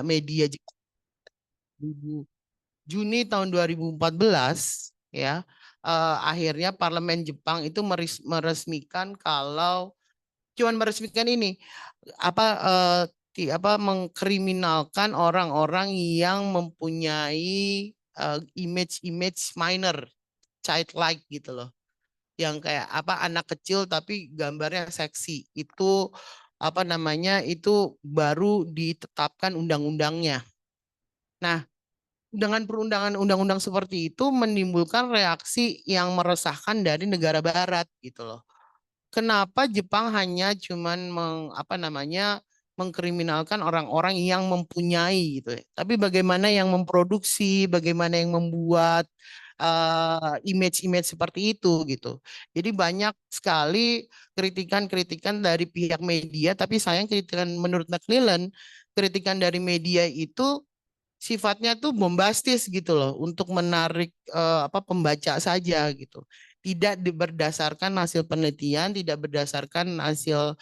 media Juni tahun 2014 ya, akhirnya parlemen Jepang itu meresmikan kalau cuman meresmikan ini apa mengkriminalkan orang-orang yang mempunyai image minor, childlike gitu loh, yang kayak anak kecil tapi gambarnya seksi, itu itu baru ditetapkan undang-undangnya. Nah, dengan perundangan undang-undang seperti itu menimbulkan reaksi yang meresahkan dari negara barat gitu loh. Kenapa Jepang hanya cuman mengkriminalkan orang-orang yang mempunyai gitu ya. Tapi bagaimana yang memproduksi, bagaimana yang membuat image-image seperti itu gitu. Jadi banyak sekali kritikan-kritikan dari pihak media, tapi sayang kritikan menurut Macmillan, kritikan dari media itu sifatnya tuh bombastis gitu loh untuk menarik pembaca saja gitu. Tidak berdasarkan hasil penelitian, tidak berdasarkan hasil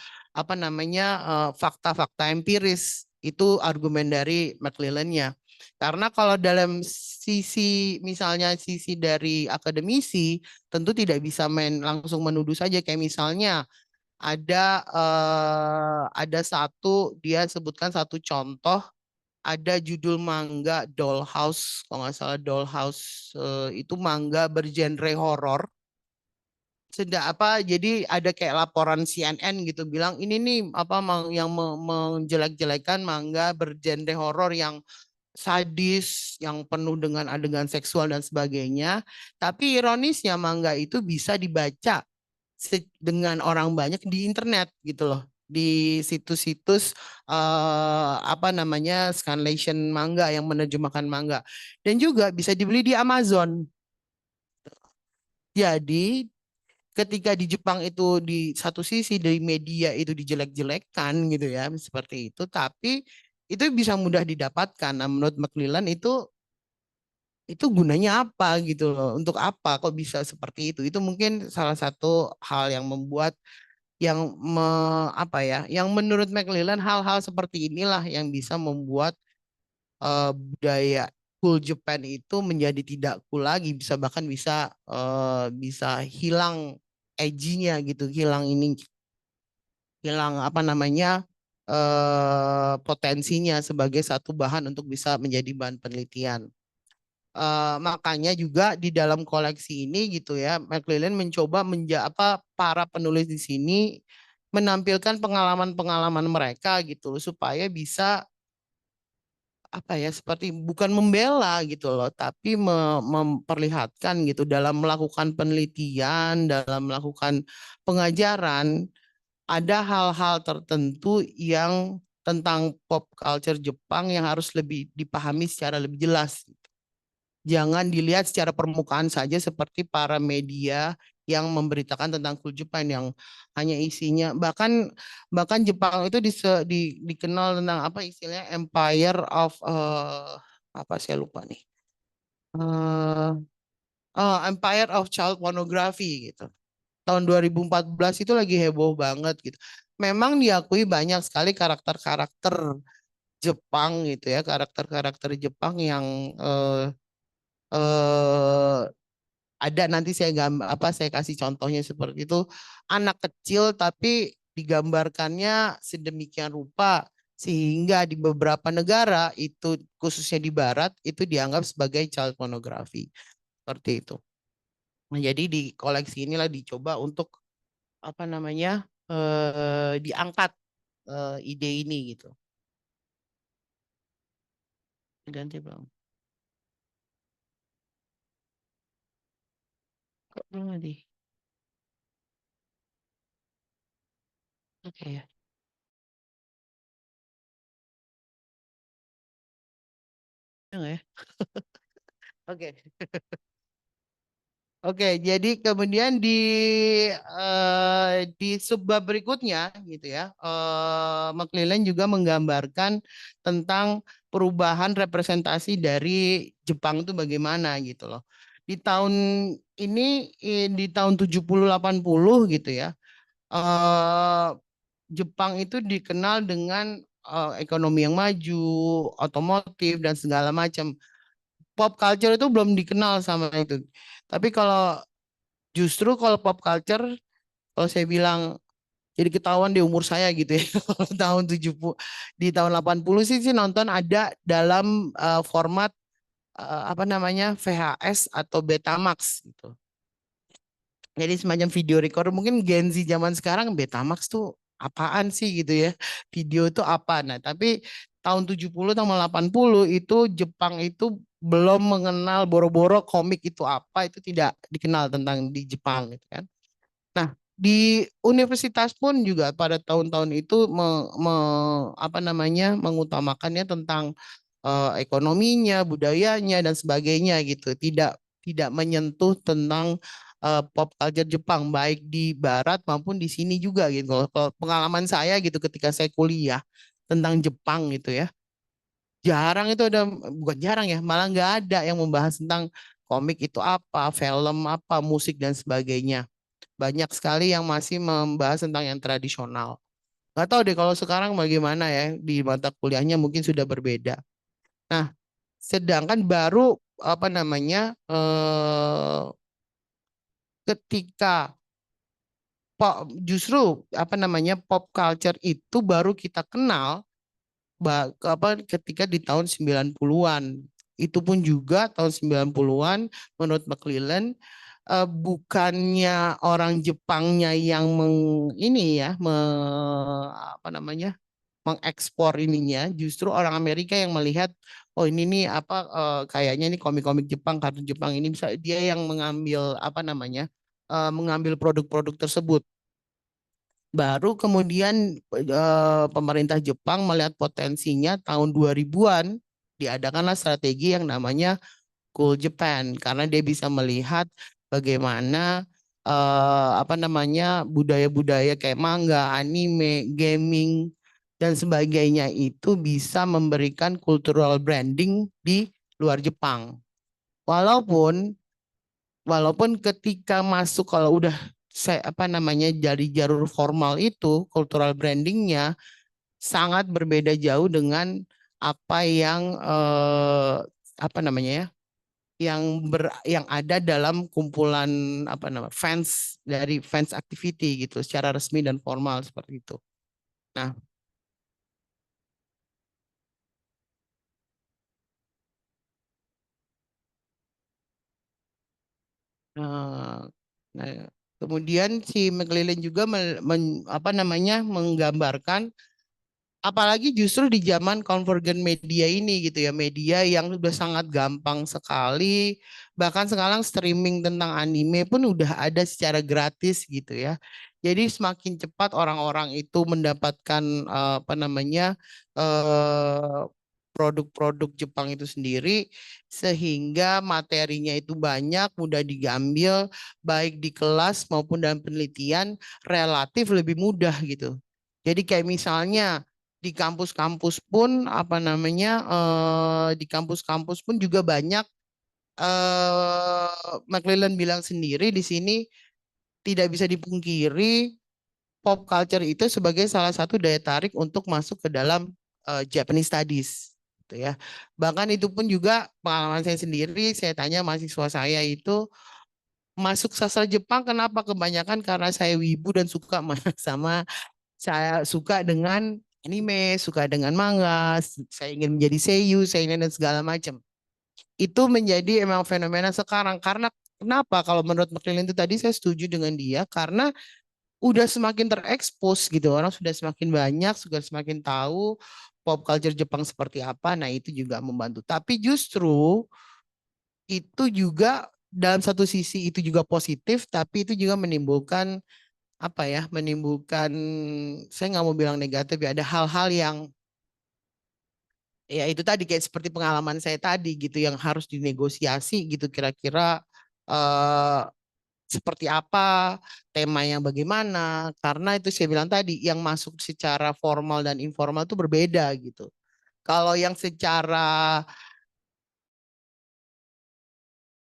fakta-fakta empiris. Itu argumen dari McClellan-nya. Karena kalau dalam misalnya sisi dari akademisi, tentu tidak bisa langsung menuduh saja, kayak misalnya ada dia sebutkan satu contoh, ada judul manga Dollhouse, kalau nggak salah Dollhouse, itu manga bergenre horor. Jadi ada kayak laporan CNN gitu bilang ini nih yang menjelek-jelekan manga bergenre horor yang sadis, yang penuh dengan adegan seksual dan sebagainya. Tapi ironisnya manga itu bisa dibaca dengan orang banyak di internet gitu loh, di situs-situs scanlation manga yang menerjemahkan manga, dan juga bisa dibeli di Amazon. Jadi ketika di Jepang itu di satu sisi dari media itu dijelek-jelekan gitu ya seperti itu, tapi itu bisa mudah didapatkan. Nah, menurut Macmillan itu gunanya apa gitu loh, untuk apa kok bisa seperti itu mungkin salah satu hal yang membuat yang yang menurut McClellan hal-hal seperti inilah yang bisa membuat budaya cool Japan itu menjadi tidak cool lagi, bisa bahkan bisa hilang edgy-nya gitu, hilang potensinya sebagai satu bahan untuk bisa menjadi bahan penelitian. Makanya juga di dalam koleksi ini gitu ya, McClellan mencoba para penulis di sini menampilkan pengalaman-pengalaman mereka gitu supaya bisa seperti bukan membela gitu loh, tapi memperlihatkan gitu dalam melakukan penelitian, dalam melakukan pengajaran, ada hal-hal tertentu yang tentang pop culture Jepang yang harus lebih dipahami secara lebih jelas. Jangan dilihat secara permukaan saja seperti para media yang memberitakan tentang cool Jepang yang hanya isinya, bahkan bahkan Jepang itu dikenal tentang istilahnya Empire of saya lupa nih, eh Empire of Child Pornography gitu. Tahun 2014 itu lagi heboh banget gitu. Memang diakui banyak sekali karakter-karakter Jepang gitu ya, karakter-karakter Jepang yang eh ada, nanti saya kasih contohnya seperti itu, anak kecil tapi digambarkannya sedemikian rupa sehingga di beberapa negara itu, khususnya di barat, itu dianggap sebagai child pornography seperti itu. Nah, jadi di koleksi inilah dicoba untuk diangkat ide ini gitu. Ganti bang. Kok belum tadi? Oke ya. Enggak ya? Oke. Oke, jadi kemudian di subbab berikutnya gitu ya, McClellan juga menggambarkan tentang perubahan representasi dari Jepang itu bagaimana gitu loh. Di tahun ini, di tahun 70-80 gitu ya, eh, Jepang itu dikenal dengan ekonomi yang maju, otomotif dan segala macam. Pop culture itu belum dikenal sama itu. Tapi kalau justru kalau pop culture, kalau saya bilang jadi ketahuan di umur saya gitu ya. Tahun 70, di tahun 80 sih nonton ada dalam format apa namanya VHS atau Betamax gitu. Jadi semacam video recorder. Mungkin Gen Z zaman sekarang Betamax tuh apaan sih gitu ya. Video itu apa. Nah, tapi tahun 70 tahun 80 itu Jepang itu belum mengenal boro-boro komik itu apa, itu tidak dikenal tentang di Jepang gitu kan. Nah, di universitas pun juga pada tahun-tahun itu apa namanya mengutamakannya tentang ekonominya, budayanya dan sebagainya gitu. Tidak menyentuh tentang pop culture Jepang baik di barat maupun di sini juga gitu. Kalau pengalaman saya gitu ketika saya kuliah tentang Jepang gitu ya. Jarang itu ada, bukan jarang ya, malah nggak ada yang membahas tentang komik itu apa, film apa, musik dan sebagainya. Banyak sekali yang masih membahas tentang yang tradisional. Nggak tahu deh kalau sekarang bagaimana ya, di mata kuliahnya mungkin sudah berbeda. Nah, sedangkan baru apa namanya ketika justru apa namanya pop culture itu baru kita kenal ketika di tahun 90-an. Itu pun juga tahun 90-an menurut McClellan bukannya orang Jepangnya yang ini ya apa namanya mengekspor ininya, justru orang Amerika yang melihat oh ini nih apa kayaknya ini komik-komik Jepang, kartun Jepang ini bisa dia yang mengambil apa namanya mengambil produk-produk tersebut. Baru kemudian pemerintah Jepang melihat potensinya tahun 2000-an diadakanlah strategi yang namanya Cool Japan karena dia bisa melihat bagaimana apa namanya budaya-budaya kayak manga, anime, gaming dan sebagainya itu bisa memberikan cultural branding di luar Jepang. Walaupun walaupun ketika masuk kalau udah saya apa namanya dari jalur formal itu cultural brandingnya sangat berbeda jauh dengan apa yang apa namanya ya yang ada dalam kumpulan apa namanya fans dari fans activity gitu secara resmi dan formal seperti itu. Nah, eh, nah kemudian si McLellan juga apa namanya menggambarkan apalagi justru di zaman convergent media ini gitu ya, media yang sudah sangat gampang sekali, bahkan sekarang streaming tentang anime pun udah ada secara gratis gitu ya. Jadi semakin cepat orang-orang itu mendapatkan apa namanya eh, produk-produk Jepang itu sendiri, sehingga materinya itu banyak, mudah diambil, baik di kelas maupun dalam penelitian, relatif lebih mudah gitu. Jadi kayak misalnya di kampus-kampus pun apa namanya di kampus-kampus pun juga banyak McClellan bilang sendiri di sini tidak bisa dipungkiri pop culture itu sebagai salah satu daya tarik untuk masuk ke dalam Japanese Studies gitu ya. Bahkan itu pun juga pengalaman saya sendiri, saya tanya mahasiswa saya itu masuk sastra Jepang kenapa kebanyakan karena saya wibu dan suka sama saya suka dengan anime, suka dengan manga, saya ingin menjadi seiyu, saya ingin dan segala macam. Itu menjadi emang fenomena sekarang karena kenapa kalau menurut McLean itu tadi saya setuju dengan dia karena udah semakin terekspos gitu, orang sudah semakin banyak, sudah semakin tahu pop culture Jepang seperti apa. Nah, itu juga membantu. Tapi justru itu juga dalam satu sisi itu juga positif, tapi itu juga menimbulkan apa ya menimbulkan saya nggak mau bilang negatif ya ada hal-hal yang ya itu tadi kayak seperti pengalaman saya tadi gitu yang harus dinegosiasi gitu kira-kira eh, seperti apa temanya bagaimana karena itu saya bilang tadi yang masuk secara formal dan informal itu berbeda gitu kalau yang secara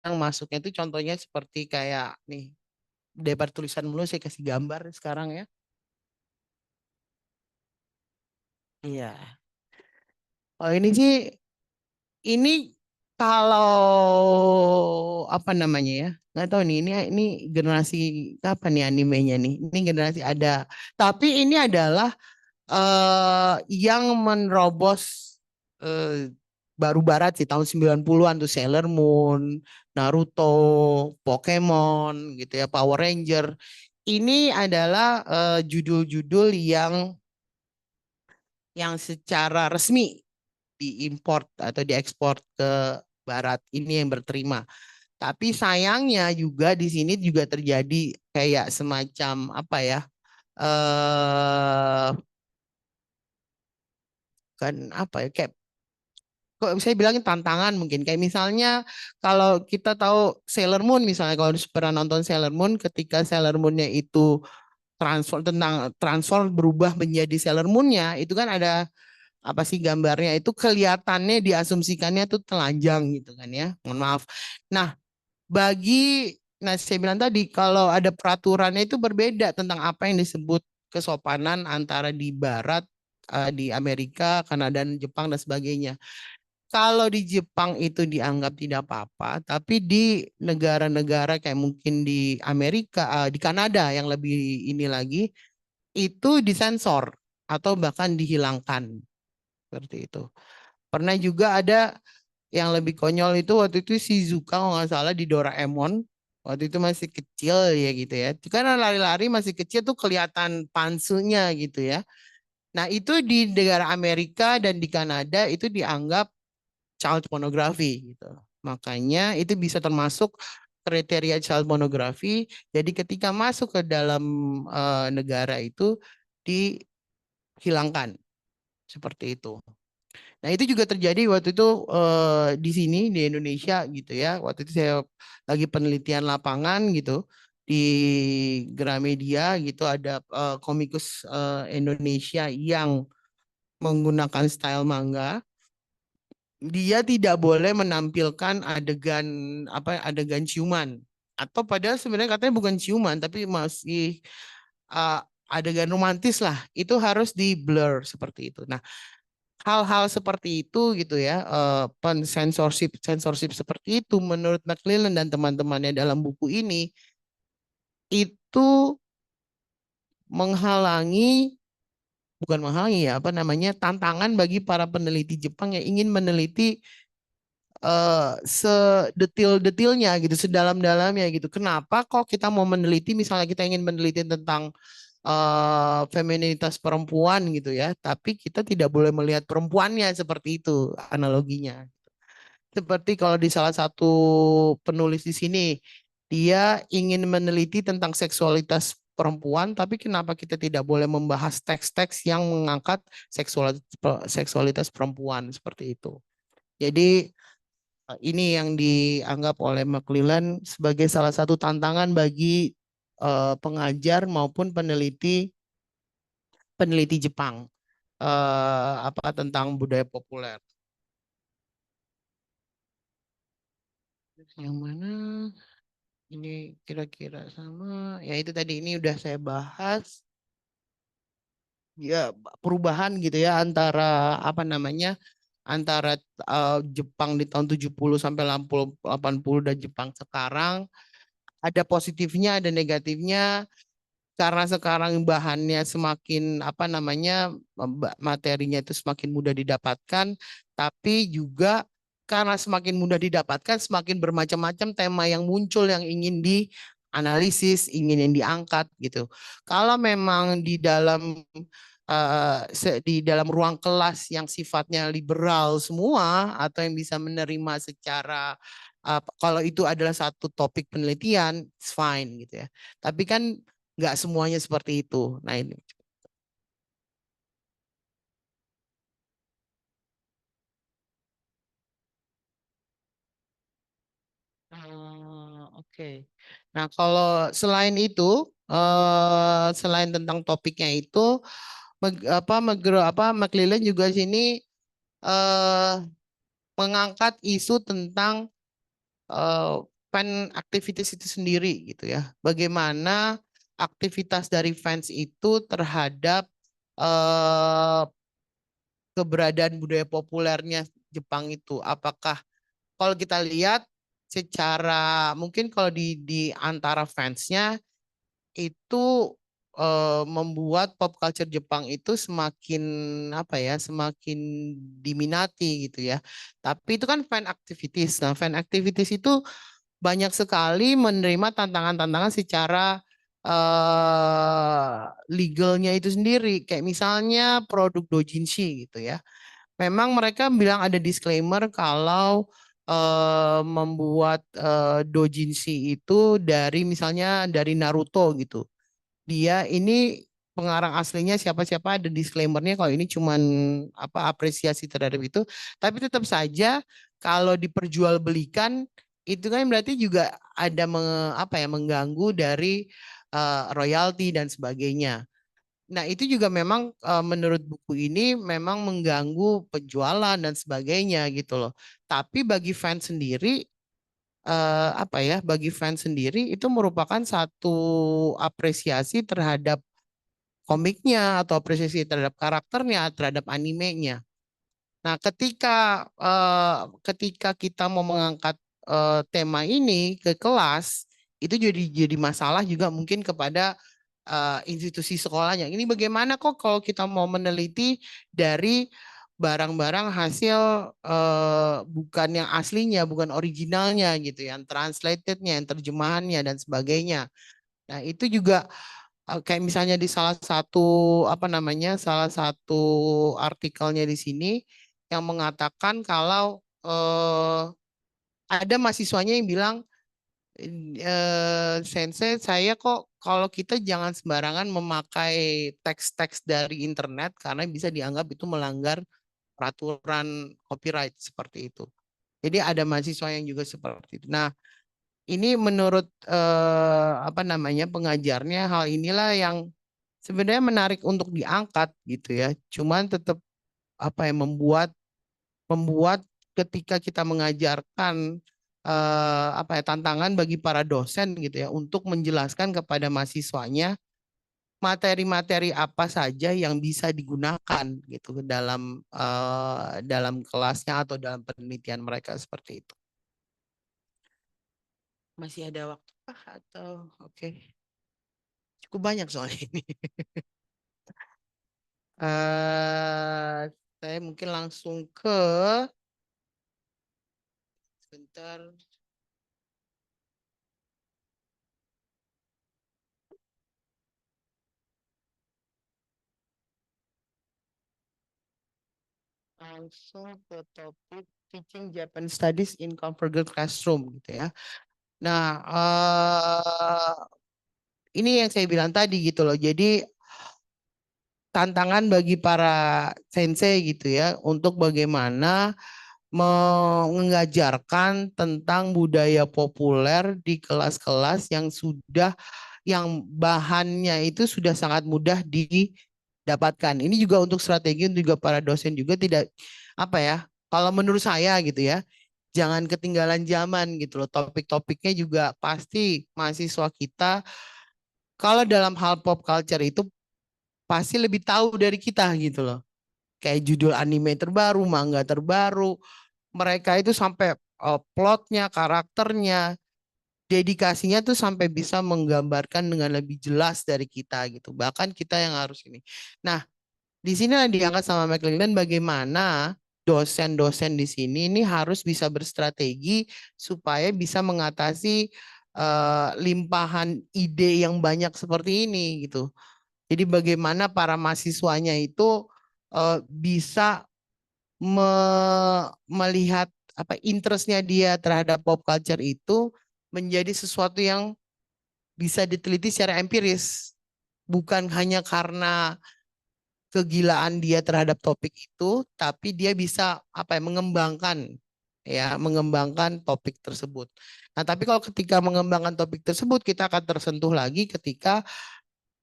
yang masuknya itu contohnya seperti kayak nih debat tulisan mulu saya kasih gambar sekarang ya Iya. Oh ini sih, ini kalau apa namanya ya? Nggak tahu nih, ini generasi kapan nih animenya nih? Ini generasi ada. Tapi ini adalah yang menerobos eh, baru barat sih tahun 90-an tuh Sailor Moon, Naruto, Pokemon gitu ya, Power Ranger. Ini adalah judul-judul yang secara resmi diimpor atau diekspor ke barat, ini yang berterima. Tapi sayangnya juga di sini juga terjadi kayak semacam apa ya? Kan apa ya? Kayak kok saya bilangin tantangan mungkin. Kayak misalnya kalau kita tahu Sailor Moon misalnya, kalau pernah nonton Sailor Moon, ketika Sailor Moonnya itu transform berubah menjadi Sailor Moonnya, itu kan ada apa sih gambarnya itu kelihatannya diasumsikannya tuh telanjang gitu kan ya. Mohon maaf. Nah, saya bilang tadi kalau ada peraturannya itu berbeda tentang apa yang disebut kesopanan antara di barat, di Amerika, Kanada, dan Jepang dan sebagainya. Kalau di Jepang itu dianggap tidak apa-apa, tapi di negara-negara kayak mungkin di Amerika, di Kanada yang lebih ini lagi, itu disensor atau bahkan dihilangkan seperti itu. Pernah juga ada yang lebih konyol itu waktu itu Shizuka kalau nggak salah di Doraemon. Waktu itu masih kecil ya gitu ya. Karena lari-lari masih kecil tuh kelihatan pansunya gitu ya. Nah itu di negara Amerika dan di Kanada itu dianggap child pornography gitu. Makanya itu bisa termasuk kriteria child pornography. Jadi ketika masuk ke dalam negara itu dihilangkan seperti itu. Nah, itu juga terjadi waktu itu di sini di Indonesia gitu ya. Waktu itu saya lagi penelitian lapangan gitu di Gramedia gitu ada komikus Indonesia yang menggunakan style manga. Dia tidak boleh menampilkan adegan adegan ciuman atau padahal sebenarnya katanya bukan ciuman tapi masih adegan romantis lah. Itu harus di blur seperti itu. Nah, hal-hal seperti itu gitu ya, pensensorship sensorship seperti itu menurut McClellan dan teman-temannya dalam buku ini itu menghalangi bukan menghalangi ya apa namanya tantangan bagi para peneliti Jepang yang ingin meneliti sedetil-detilnya gitu, sedalam-dalamnya gitu. Kenapa kok kita mau meneliti misalnya kita ingin meneliti tentang feminitas perempuan gitu ya, tapi kita tidak boleh melihat perempuannya seperti itu analoginya. Seperti kalau di salah satu penulis di sini, dia ingin meneliti tentang seksualitas perempuan, tapi kenapa kita tidak boleh membahas teks-teks yang mengangkat seksualitas perempuan seperti itu. Jadi ini yang dianggap oleh McClellan sebagai salah satu tantangan bagi pengajar maupun peneliti peneliti Jepang apa tentang budaya populer. Yang mana? Ini kira-kira sama. Ya itu tadi ini udah saya bahas. Ya perubahan gitu ya antara apa namanya antara Jepang di tahun 70 sampai 80 dan Jepang sekarang ada positifnya ada negatifnya karena sekarang bahannya semakin apa namanya materinya itu semakin mudah didapatkan tapi juga karena semakin mudah didapatkan semakin bermacam-macam tema yang muncul yang ingin dianalisis ingin yang diangkat gitu kalau memang di dalam ruang kelas yang sifatnya liberal semua atau yang bisa menerima secara kalau itu adalah satu topik penelitian, it's fine gitu ya. Tapi kan nggak semuanya seperti itu. Nah ini. Oke. Nah kalau selain itu, selain tentang topiknya itu, McClellan juga sini eh, mengangkat isu tentang eh, fan activities itu sendiri gitu ya. Bagaimana aktivitas dari fans itu terhadap eh, keberadaan budaya populernya Jepang itu. Apakah kalau kita lihat secara mungkin kalau di antara fansnya itu membuat pop culture Jepang itu semakin apa ya, semakin diminati gitu ya. Tapi itu kan fan activities. Nah, fan activities itu banyak sekali menerima tantangan-tantangan secara legalnya itu sendiri. Kayak misalnya produk doujinshi gitu ya. Memang mereka bilang ada disclaimer kalau membuat doujinshi itu dari misalnya dari Naruto gitu. Dia ini pengarang aslinya siapa-siapa ada disclaimernya kalau ini cuman apa apresiasi terhadap itu. Tapi tetap saja kalau diperjualbelikan itu kan berarti juga ada apa ya mengganggu dari royalti dan sebagainya. Nah, itu juga memang menurut buku ini memang mengganggu penjualan dan sebagainya gitu loh. Tapi bagi fans sendiri apa ya, bagi fans sendiri itu merupakan satu apresiasi terhadap komiknya atau apresiasi terhadap karakternya, terhadap animenya. Nah, ketika kita mau mengangkat tema ini ke kelas, itu jadi masalah juga mungkin kepada institusi sekolahnya. Ini bagaimana kok kalau kita mau meneliti dari barang-barang hasil bukan yang aslinya, bukan originalnya gitu, yang translatednya, yang terjemahannya dan sebagainya. Nah, itu juga kayak misalnya di salah satu apa namanya, salah satu artikelnya di sini yang mengatakan kalau ada mahasiswanya yang bilang Sensei, saya kok kalau kita jangan sembarangan memakai teks-teks dari internet karena bisa dianggap itu melanggar peraturan copyright seperti itu. Jadi ada mahasiswa yang juga seperti itu. Nah, ini menurut apa namanya pengajarnya hal inilah yang sebenarnya menarik untuk diangkat gitu ya. Cuman tetap apa ya membuat membuat ketika kita mengajarkan apa ya tantangan bagi para dosen gitu ya untuk menjelaskan kepada mahasiswanya materi-materi apa saja yang bisa digunakan gitu dalam kelasnya atau dalam penelitian mereka seperti itu. Masih ada waktu atau oke. Cukup banyak soal ini. Saya mungkin langsung ke sebentar. Langsung ke topik teaching Japan Studies in Convergent Classroom gitu ya. Nah, ini yang saya bilang tadi gitu loh. Jadi tantangan bagi para sensei gitu ya untuk bagaimana mengajarkan tentang budaya populer di kelas-kelas yang bahannya itu sudah sangat mudah didapatkan. Ini juga untuk strategi untuk juga para dosen juga tidak apa ya. Kalau menurut saya gitu ya, jangan ketinggalan zaman gitu loh. Topik-topiknya juga pasti mahasiswa kita kalau dalam hal pop culture itu pasti lebih tahu dari kita gitu loh. Kayak judul anime terbaru, manga terbaru, mereka itu sampai plotnya, karakternya, dedikasinya tuh sampai bisa menggambarkan dengan lebih jelas dari kita gitu. Bahkan kita yang harus ini. Nah, di sini yang diangkat sama McLaren bagaimana dosen-dosen di sini ini harus bisa berstrategi supaya bisa mengatasi limpahan ide yang banyak seperti ini gitu. Jadi bagaimana para mahasiswanya itu bisa melihat apa interestnya dia terhadap pop culture itu menjadi sesuatu yang bisa diteliti secara empiris, bukan hanya karena kegilaan dia terhadap topik itu, tapi dia bisa apa ya mengembangkan topik tersebut. Nah, tapi kalau ketika mengembangkan topik tersebut kita akan tersentuh lagi ketika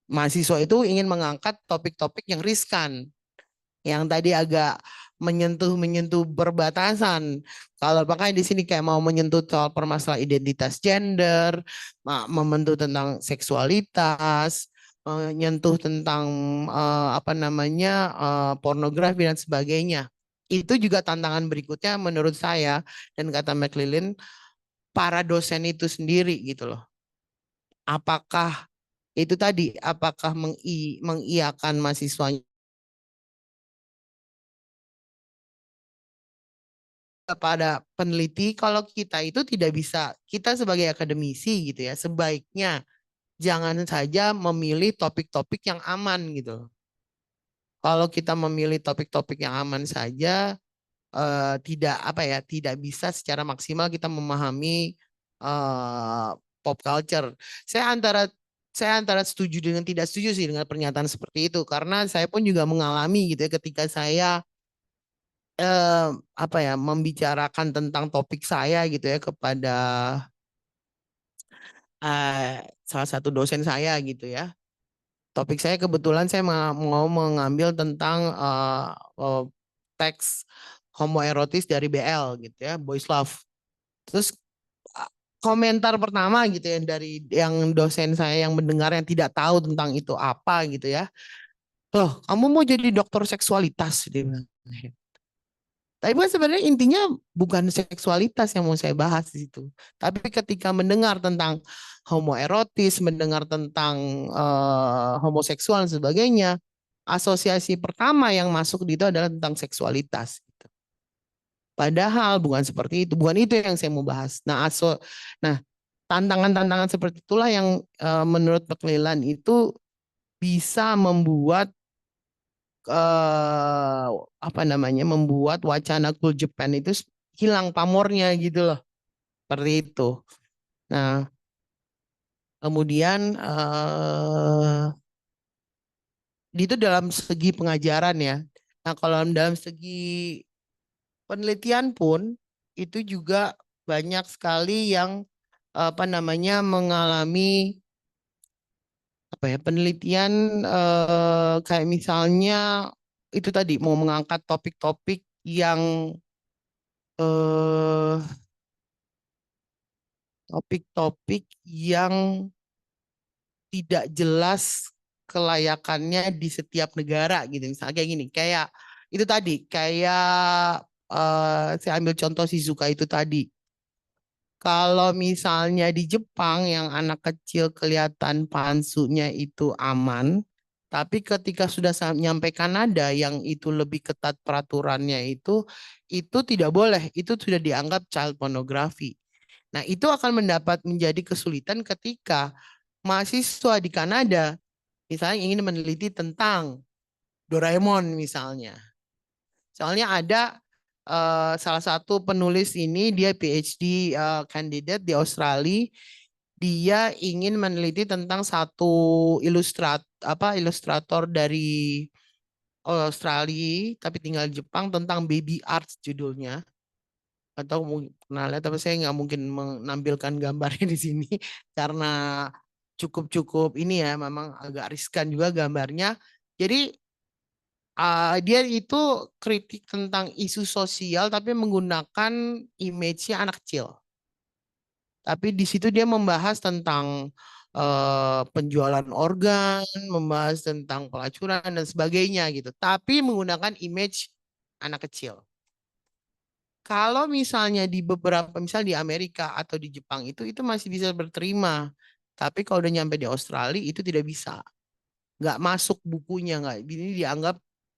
mahasiswa itu ingin mengangkat topik-topik yang riskan, yang tadi agak menyentuh perbatasan. Kalau makanya di sini kayak mau menyentuh soal permasalahan identitas gender, membentuk tentang seksualitas, nyentuh tentang apa namanya pornografi dan sebagainya. Itu juga tantangan berikutnya menurut saya dan kata McLellan para dosen itu sendiri gitu loh. Apakah itu tadi apakah mengiyakan mahasiswanya kepada peneliti kalau kita itu tidak bisa kita sebagai akademisi gitu ya sebaiknya jangan saja memilih topik-topik yang aman gitu. Kalau kita memilih topik-topik yang aman saja tidak apa ya tidak bisa secara maksimal kita memahami eh, pop culture. Saya antara saya antara setuju dengan tidak setuju sih dengan pernyataan seperti itu karena saya pun juga mengalami gitu ya ketika saya eh, apa ya membicarakan tentang topik saya gitu ya kepada salah satu dosen saya gitu ya. Topik saya kebetulan saya mau mengambil tentang eh, teks homoerotis dari BL gitu ya, Boys Love. Terus uh, komentar pertama gitu ya dari yang dosen saya yang mendengar yang tidak tahu tentang itu apa gitu ya. Loh, kamu mau jadi dokter seksualitas dia bilang. Tapi kan sebenarnya intinya bukan seksualitas yang mau saya bahas di situ. Tapi ketika mendengar tentang homoerotis, mendengar tentang homoseksual dan sebagainya, asosiasi pertama yang masuk di itu adalah tentang seksualitas. Gitu. Padahal bukan seperti itu, bukan itu yang saya mau bahas. Nah tantangan-tantangan seperti itulah yang menurut McLellan itu bisa membuat apa namanya membuat wacana Cool Japan itu hilang pamornya gitu loh seperti itu. Nah kemudian itu dalam segi pengajaran ya. Nah kalau dalam segi penelitian pun itu juga banyak sekali yang apa namanya mengalami apa ya penelitian kayak misalnya itu tadi mau mengangkat topik-topik yang eh topik-topik yang tidak jelas kelayakannya di setiap negara gitu. Misalnya kayak gini, kayak itu tadi, kayak saya ambil contoh Shizuka itu tadi. Kalau misalnya di Jepang yang anak kecil kelihatan pansunya itu aman, tapi ketika sudah nyampe Kanada yang itu lebih ketat peraturannya itu tidak boleh, itu sudah dianggap child pornography. Nah, itu akan menjadi kesulitan ketika mahasiswa di Kanada misalnya ingin meneliti tentang Doraemon misalnya. Soalnya ada salah satu penulis ini dia PhD candidate di Australia, dia ingin meneliti tentang satu ilustrator dari Australia tapi tinggal di Jepang tentang baby art judulnya atau mungkin pernah lihat tapi saya nggak mungkin menampilkan gambarnya di sini karena cukup-cukup ini ya memang agak riskan juga gambarnya. Jadi dia itu kritik tentang isu sosial tapi menggunakan image-nya anak kecil. Tapi di situ dia membahas tentang penjualan organ, membahas tentang pelacuran dan sebagainya gitu. Tapi menggunakan image anak kecil. Kalau misalnya di beberapa, misal di Amerika atau di Jepang itu masih bisa berterima. Tapi kalau udah nyampe di Australia itu tidak bisa. Nggak masuk bukunya, nggak. Ini dianggap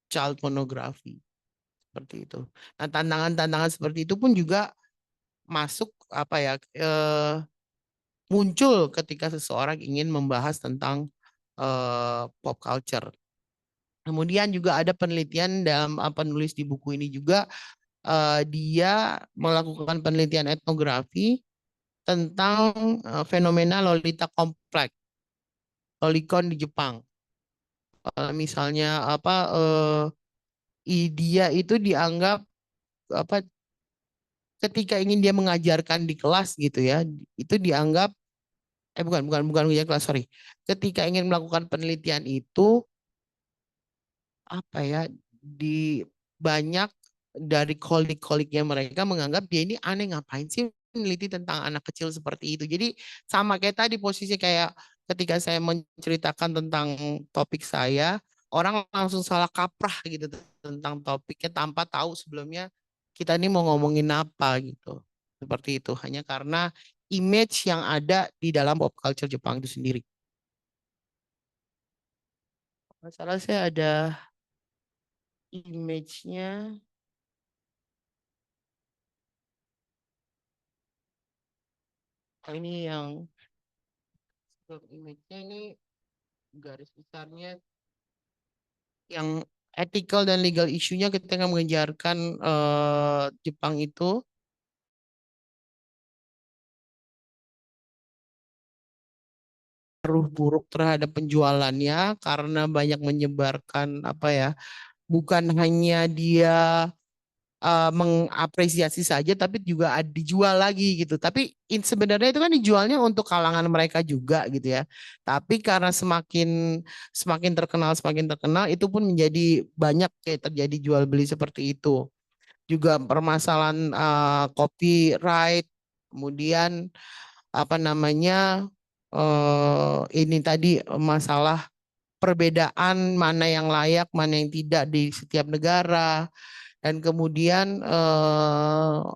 child pornography. Seperti itu. Nah tantangan-tantangan seperti itu pun juga masuk apa ya, muncul ketika seseorang ingin membahas tentang pop culture. Kemudian juga ada penelitian dalam apa nulis di buku ini juga dia melakukan penelitian etnografi tentang fenomena Lolita kompleks, lolicon di Jepang. Misalnya apa dia itu dianggap apa ketika ingin dia mengajarkan di kelas gitu ya, itu dianggap bukan bukan bukan ujian kelas sorry. Ketika ingin melakukan penelitian itu apa ya di banyak dari kolik-koliknya mereka menganggap dia ini aneh ngapain sih meneliti tentang anak kecil seperti itu. Jadi sama kayak tadi posisi kayak ketika saya menceritakan tentang topik saya, orang langsung salah kaprah gitu tentang topiknya tanpa tahu sebelumnya kita ini mau ngomongin apa gitu. Seperti itu, hanya karena image yang ada di dalam pop culture Jepang itu sendiri. Masalah saya ada image-nya. Oh, ini yang image-nya ini garis besarnya yang ethical dan legal isunya ketika mengejarkan Jepang itu pengaruh buruk terhadap penjualannya karena banyak menyebarkan apa ya, bukan hanya dia mengapresiasi saja tapi juga dijual lagi gitu. Tapi sebenarnya itu kan dijualnya untuk kalangan mereka juga gitu ya. Tapi karena semakin semakin terkenal itu pun menjadi banyak kayak terjadi jual beli seperti itu. Juga permasalahan copyright, kemudian apa namanya ini tadi masalah perbedaan mana yang layak, mana yang tidak di setiap negara, dan kemudian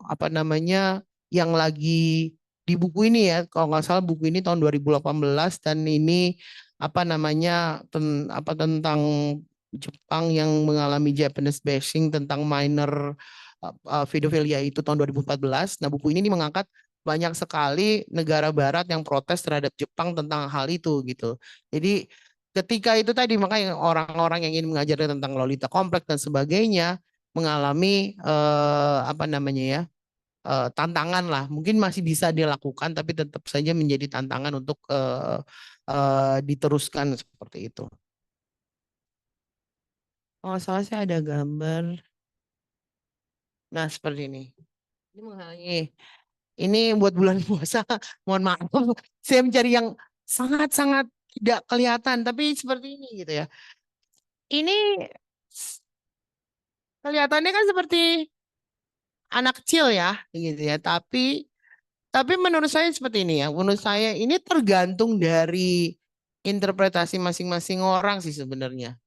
apa namanya yang lagi di buku ini ya, kalau nggak salah buku ini tahun 2018 dan ini apa namanya tentang Jepang yang mengalami Japanese bashing tentang minor pedophilia itu tahun 2014. Nah, buku ini mengangkat banyak sekali negara barat yang protes terhadap Jepang tentang hal itu gitu. Jadi ketika itu tadi makanya orang-orang yang ingin mengajarkan tentang Lolita kompleks dan sebagainya mengalami apa namanya ya tantangan lah. Mungkin masih bisa dilakukan tapi tetap saja menjadi tantangan untuk diteruskan seperti itu. Oh, salah saya ada gambar. Nah, seperti ini. Ini menghalangi. Ini buat bulan puasa. Mohon maaf. Saya mencari yang sangat-sangat tidak kelihatan, tapi seperti ini gitu ya. Ini kelihatannya kan seperti anak kecil ya, gitu ya. Tapi menurut saya seperti ini ya. Menurut saya ini tergantung dari interpretasi masing-masing orang sih sebenarnya.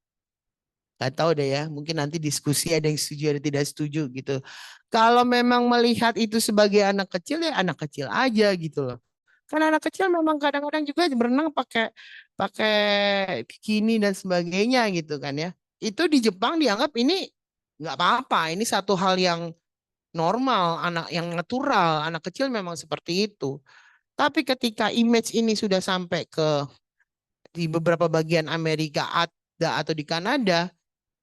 Gak tahu deh ya, mungkin nanti diskusi ada yang setuju ada yang tidak setuju gitu. Kalau memang melihat itu sebagai anak kecil ya anak kecil aja gitu loh. Karena anak kecil memang kadang-kadang juga berenang pakai pakai bikini dan sebagainya gitu kan ya. Itu di Jepang dianggap ini nggak apa-apa, ini satu hal yang normal, anak yang natural, anak kecil memang seperti itu. Tapi ketika image ini sudah sampai ke di beberapa bagian Amerika ada atau di Kanada,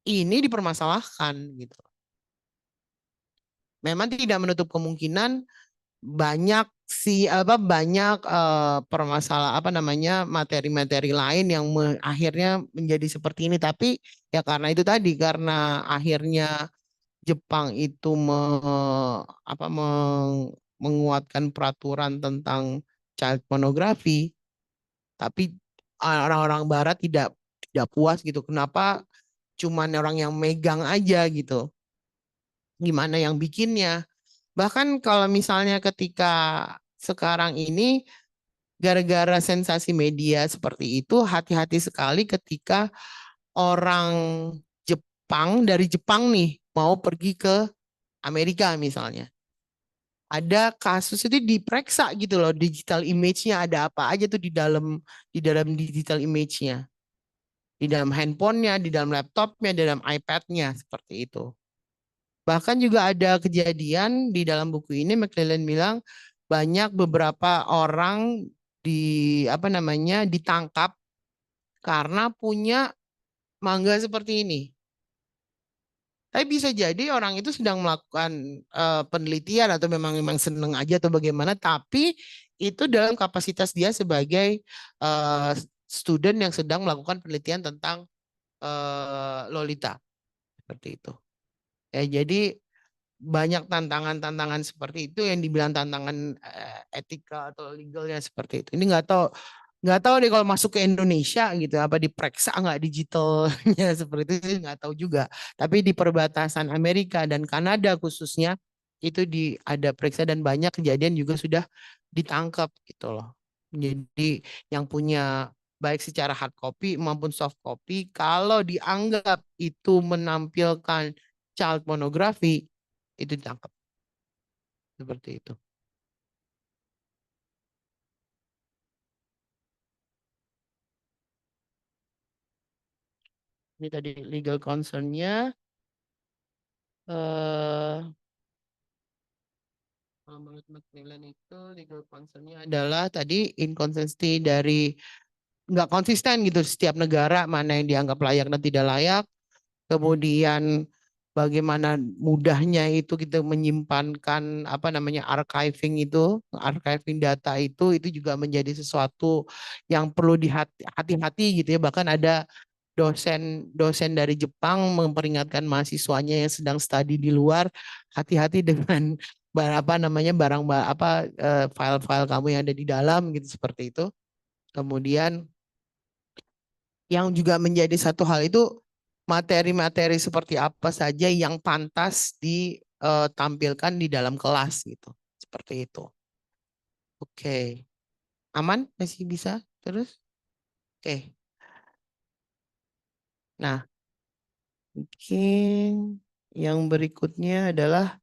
ini dipermasalahkan gitu. Memang tidak menutup kemungkinan banyak banyak permasalahan apa namanya materi-materi lain yang akhirnya menjadi seperti ini. Tapi ya karena itu tadi karena akhirnya Jepang itu menguatkan peraturan tentang child pornography, tapi orang-orang Barat tidak tidak puas gitu. Kenapa cuman orang yang megang aja gitu? Gimana yang bikinnya? Bahkan kalau misalnya ketika sekarang ini gara-gara sensasi media seperti itu, hati-hati sekali ketika orang Jepang dari Jepang nih mau pergi ke Amerika misalnya. Ada kasus itu diperiksa gitu loh, digital image-nya ada apa aja tuh di dalam digital image-nya, di dalam handphonenya, di dalam laptopnya, di dalam iPad-nya seperti itu. Bahkan juga ada kejadian di dalam buku ini McClellan bilang banyak beberapa orang di apa namanya ditangkap karena punya manga seperti ini. Tapi bisa jadi orang itu sedang melakukan penelitian atau memang memang seneng aja atau bagaimana, tapi itu dalam kapasitas dia sebagai eh, student yang sedang melakukan penelitian tentang Lolita seperti itu. Ya, jadi banyak tantangan-tantangan seperti itu yang dibilang tantangan etika atau legalnya seperti itu. Ini nggak tahu deh kalau masuk ke Indonesia gitu apa diperiksa nggak digitalnya seperti itu nggak tahu juga. Tapi di perbatasan Amerika dan Kanada khususnya itu ada periksa dan banyak kejadian juga sudah ditangkap gitu loh. Jadi yang punya baik secara hard copy maupun soft copy, kalau dianggap itu menampilkan child pornography, itu ditangkap. Seperti itu. Ini tadi legal concern-nya. Eh, menurut Macmillan itu legal concern-nya adalah tadi inconsistency dari nggak konsisten gitu setiap negara mana yang dianggap layak dan tidak layak. Kemudian bagaimana mudahnya itu kita menyimpankan apa namanya archiving data itu juga menjadi sesuatu yang perlu hati-hati gitu ya. Bahkan ada dosen dari Jepang memperingatkan mahasiswanya yang sedang studi di luar, hati-hati dengan apa namanya file-file kamu yang ada di dalam gitu seperti itu. Kemudian yang juga menjadi satu hal itu materi-materi seperti apa saja yang pantas ditampilkan di dalam kelas gitu. Seperti itu. Oke. Aman? Masih bisa terus? Oke. Nah, mungkin yang berikutnya adalah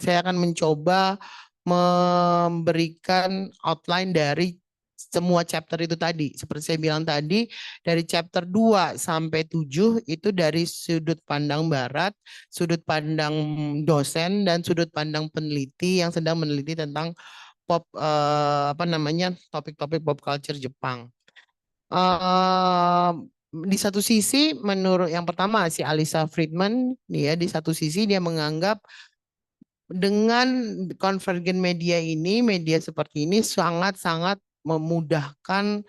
saya akan mencoba memberikan outline dari semua chapter itu tadi. Seperti saya bilang tadi, dari chapter 2 sampai 7 itu dari sudut pandang barat, sudut pandang dosen, dan sudut pandang peneliti yang sedang meneliti tentang apa namanya topik-topik pop culture Jepang. eh di satu sisi, menurut yang pertama si Alisa Friedman, dia di satu sisi dia menganggap dengan convergent media ini, media seperti ini sangat-sangat memudahkan,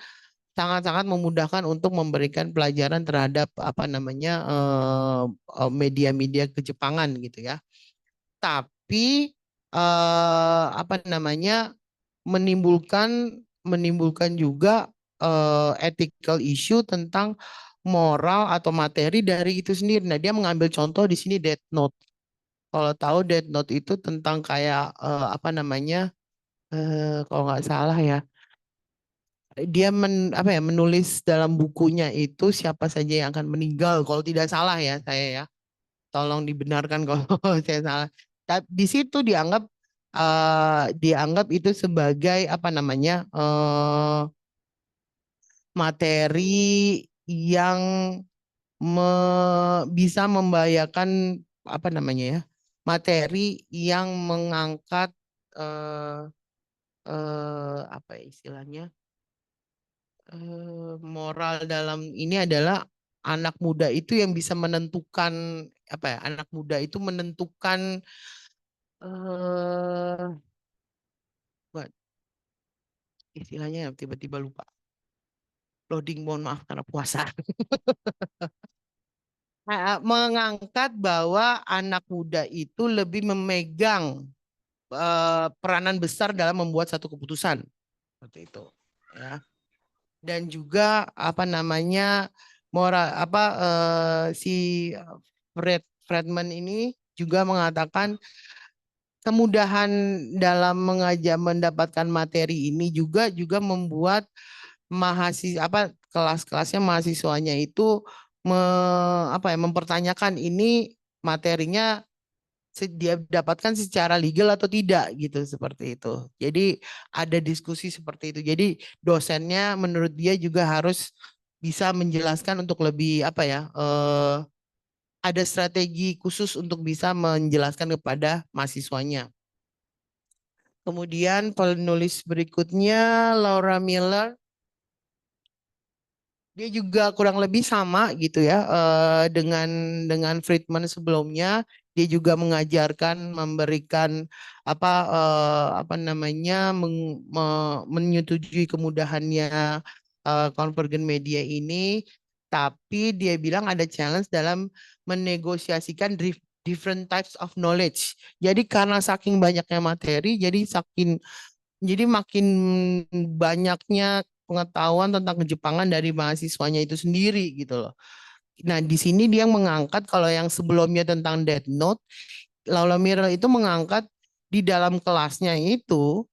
sangat-sangat memudahkan untuk memberikan pelajaran terhadap apa namanya media-media Kejepangan gitu ya. Tapi apa namanya menimbulkan menimbulkan juga ethical issue tentang moral atau materi dari itu sendiri. Nah, dia mengambil contoh di sini Death Note. Kalau tahu Death Note itu tentang kayak apa namanya kalau nggak salah ya, dia apa ya menulis dalam bukunya itu siapa saja yang akan meninggal. Kalau tidak salah ya saya ya, tolong dibenarkan kalau saya salah. Tapi di situ dianggap itu sebagai apa namanya materi yang bisa membahayakan apa namanya ya, materi yang mengangkat eh, apa ya istilahnya moral dalam ini adalah anak muda itu yang bisa menentukan apa ya, anak muda itu menentukan eh buat istilahnya yang tiba-tiba lupa, loading, mohon maaf karena puasa. Mengangkat bahwa anak muda itu lebih memegang peranan besar dalam membuat satu keputusan seperti itu ya. Dan juga apa namanya moral apa si Friedman ini juga mengatakan kemudahan dalam mengajar mendapatkan materi ini juga membuat mahasiswa apa kelas-kelasnya mahasiswanya itu mempertanyakan ini materinya dia dapatkan secara legal atau tidak gitu seperti itu. Jadi ada diskusi seperti itu. Jadi dosennya menurut dia juga harus bisa menjelaskan untuk lebih apa ya ada strategi khusus untuk bisa menjelaskan kepada mahasiswanya. Kemudian penulis berikutnya Laura Miller, dia juga kurang lebih sama gitu ya dengan Friedman sebelumnya. Dia juga mengajarkan, memberikan apa namanya menyetujui kemudahannya convergent media ini, tapi dia bilang ada challenge dalam menegosiasikan different types of knowledge. Jadi karena saking banyaknya materi, jadi makin banyaknya pengetahuan tentang Kejepangan dari mahasiswanya itu sendiri gitu loh. Nah, di sini dia mengangkat kalau yang sebelumnya tentang Death Note, Laula Mira itu mengangkat di dalam kelasnya itu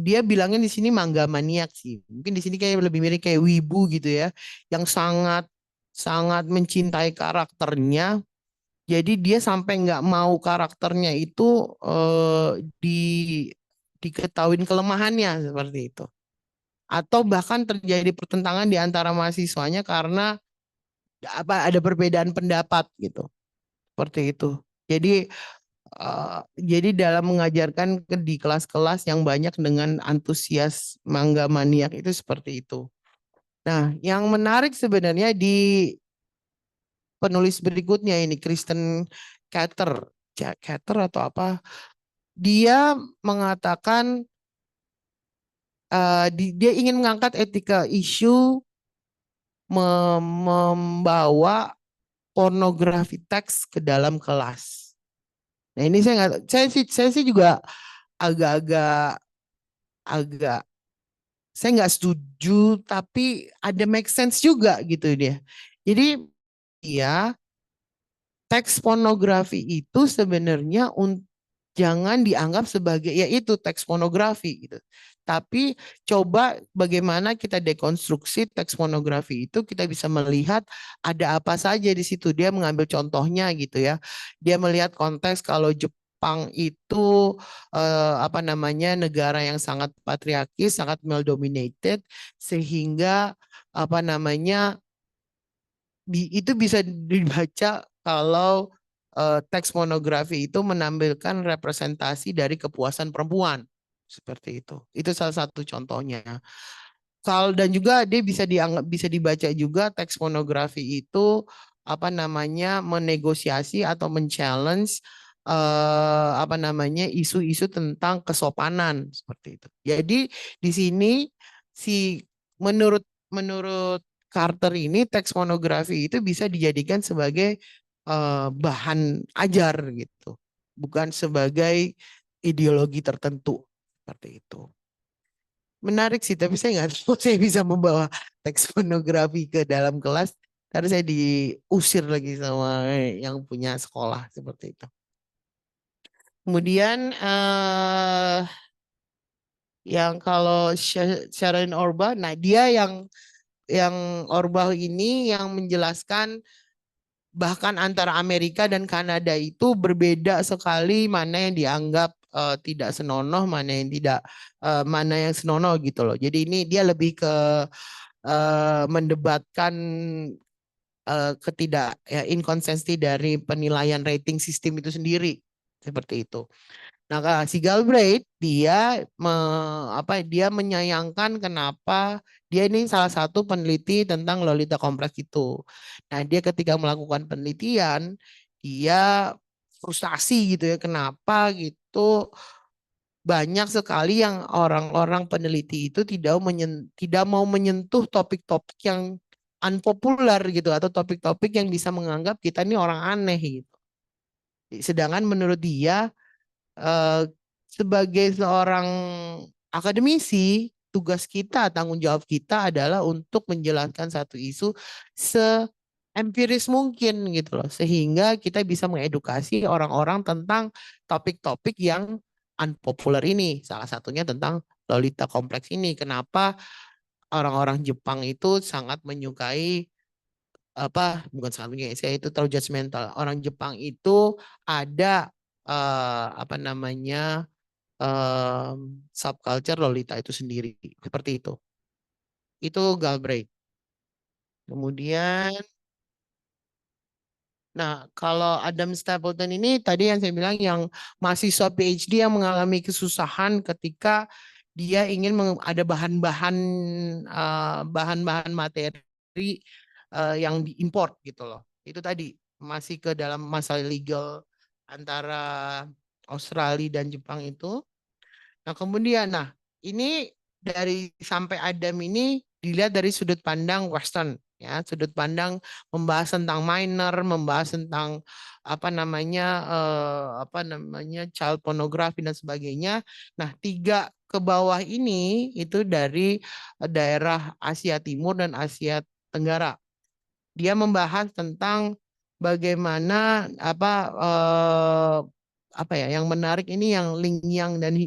dia bilangnya di sini mangga maniak sih. Mungkin di sini kayak lebih mirip kayak wibu gitu ya, yang sangat sangat mencintai karakternya. Jadi dia sampai nggak mau karakternya itu di diketahuin kelemahannya seperti itu. Atau bahkan terjadi pertentangan di antara mahasiswanya karena ada perbedaan pendapat gitu. Seperti itu. Jadi jadi dalam mengajarkan di kelas-kelas yang banyak dengan antusias mangga maniak itu seperti itu. Nah, yang menarik sebenarnya di penulis berikutnya ini Kristen Catter, Catter atau apa? Dia mengatakan dia ingin mengangkat etika isu membawa pornografi teks ke dalam kelas. Nah ini saya nggak, saya sih juga agak-agak agak saya nggak setuju, tapi ada make sense juga gitu dia. Jadi ya teks pornografi itu sebenarnya jangan dianggap sebagai ya itu teks pornografi gitu. Tapi coba bagaimana kita dekonstruksi teks pornografi itu kita bisa melihat ada apa saja di situ. Dia mengambil contohnya gitu ya. Dia melihat konteks kalau Jepang itu apa namanya negara yang sangat patriarkis, sangat male dominated sehingga apa namanya itu bisa dibaca kalau teks pornografi itu menampilkan representasi dari kepuasan perempuan seperti itu. Itu salah satu contohnya. Dan juga dia bisa dianggap bisa dibaca juga teks pornografi itu apa namanya menegosiasi atau men-challenge apa namanya isu-isu tentang kesopanan seperti itu. Jadi di sini si menurut menurut Carter ini teks pornografi itu bisa dijadikan sebagai bahan ajar gitu, bukan sebagai ideologi tertentu seperti itu. Menarik sih, tapi saya nggak tahu saya bisa membawa teks pornografi ke dalam kelas karena saya diusir lagi sama yang punya sekolah seperti itu. Kemudian yang kalau Sharon Orbach, nah dia yang Orbach ini yang menjelaskan bahkan antara Amerika dan Kanada itu berbeda sekali mana yang dianggap tidak senonoh, mana yang tidak mana yang senonoh gitu loh. Jadi ini dia lebih ke mendebatkan ketidak ya inkonsistensi dari penilaian rating sistem itu sendiri seperti itu. Nah, si Galbraith dia menyayangkan kenapa dia ini salah satu peneliti tentang Lolita kompleks itu. Nah, dia ketika melakukan penelitian dia frustasi gitu ya kenapa gitu banyak sekali yang orang-orang peneliti itu tidak mau menyentuh topik-topik yang unpopular gitu atau topik-topik yang bisa menganggap kita ini orang aneh gitu. Sedangkan menurut dia eh, sebagai seorang akademisi, tugas kita, tanggung jawab kita adalah untuk menjelaskan satu isu seempiris mungkin gitu loh, sehingga kita bisa mengedukasi orang-orang tentang topik-topik yang unpopular ini. Salah satunya tentang Lolita kompleks ini. Kenapa orang-orang Jepang itu sangat menyukai bukan sangat menyukai, saya itu terlalu judgmental. Orang Jepang itu ada apa namanya subculture Lolita itu sendiri seperti itu Galbraith. Kemudian nah kalau Adam Stapleton ini tadi yang saya bilang yang mahasiswa PhD yang mengalami kesusahan ketika dia ingin ada bahan-bahan materi yang diimpor gitu loh. Itu tadi masih ke dalam masalah legal antara Australia dan Jepang itu. Nah, kemudian, ini dari sampai Adam ini dilihat dari sudut pandang Western, ya, sudut pandang membahas tentang minor, membahas tentang apa namanya child pornography dan sebagainya. Nah, tiga ke bawah ini itu dari daerah Asia Timur dan Asia Tenggara. Dia membahas tentang bagaimana apa ya yang menarik ini yang Ling Yang dan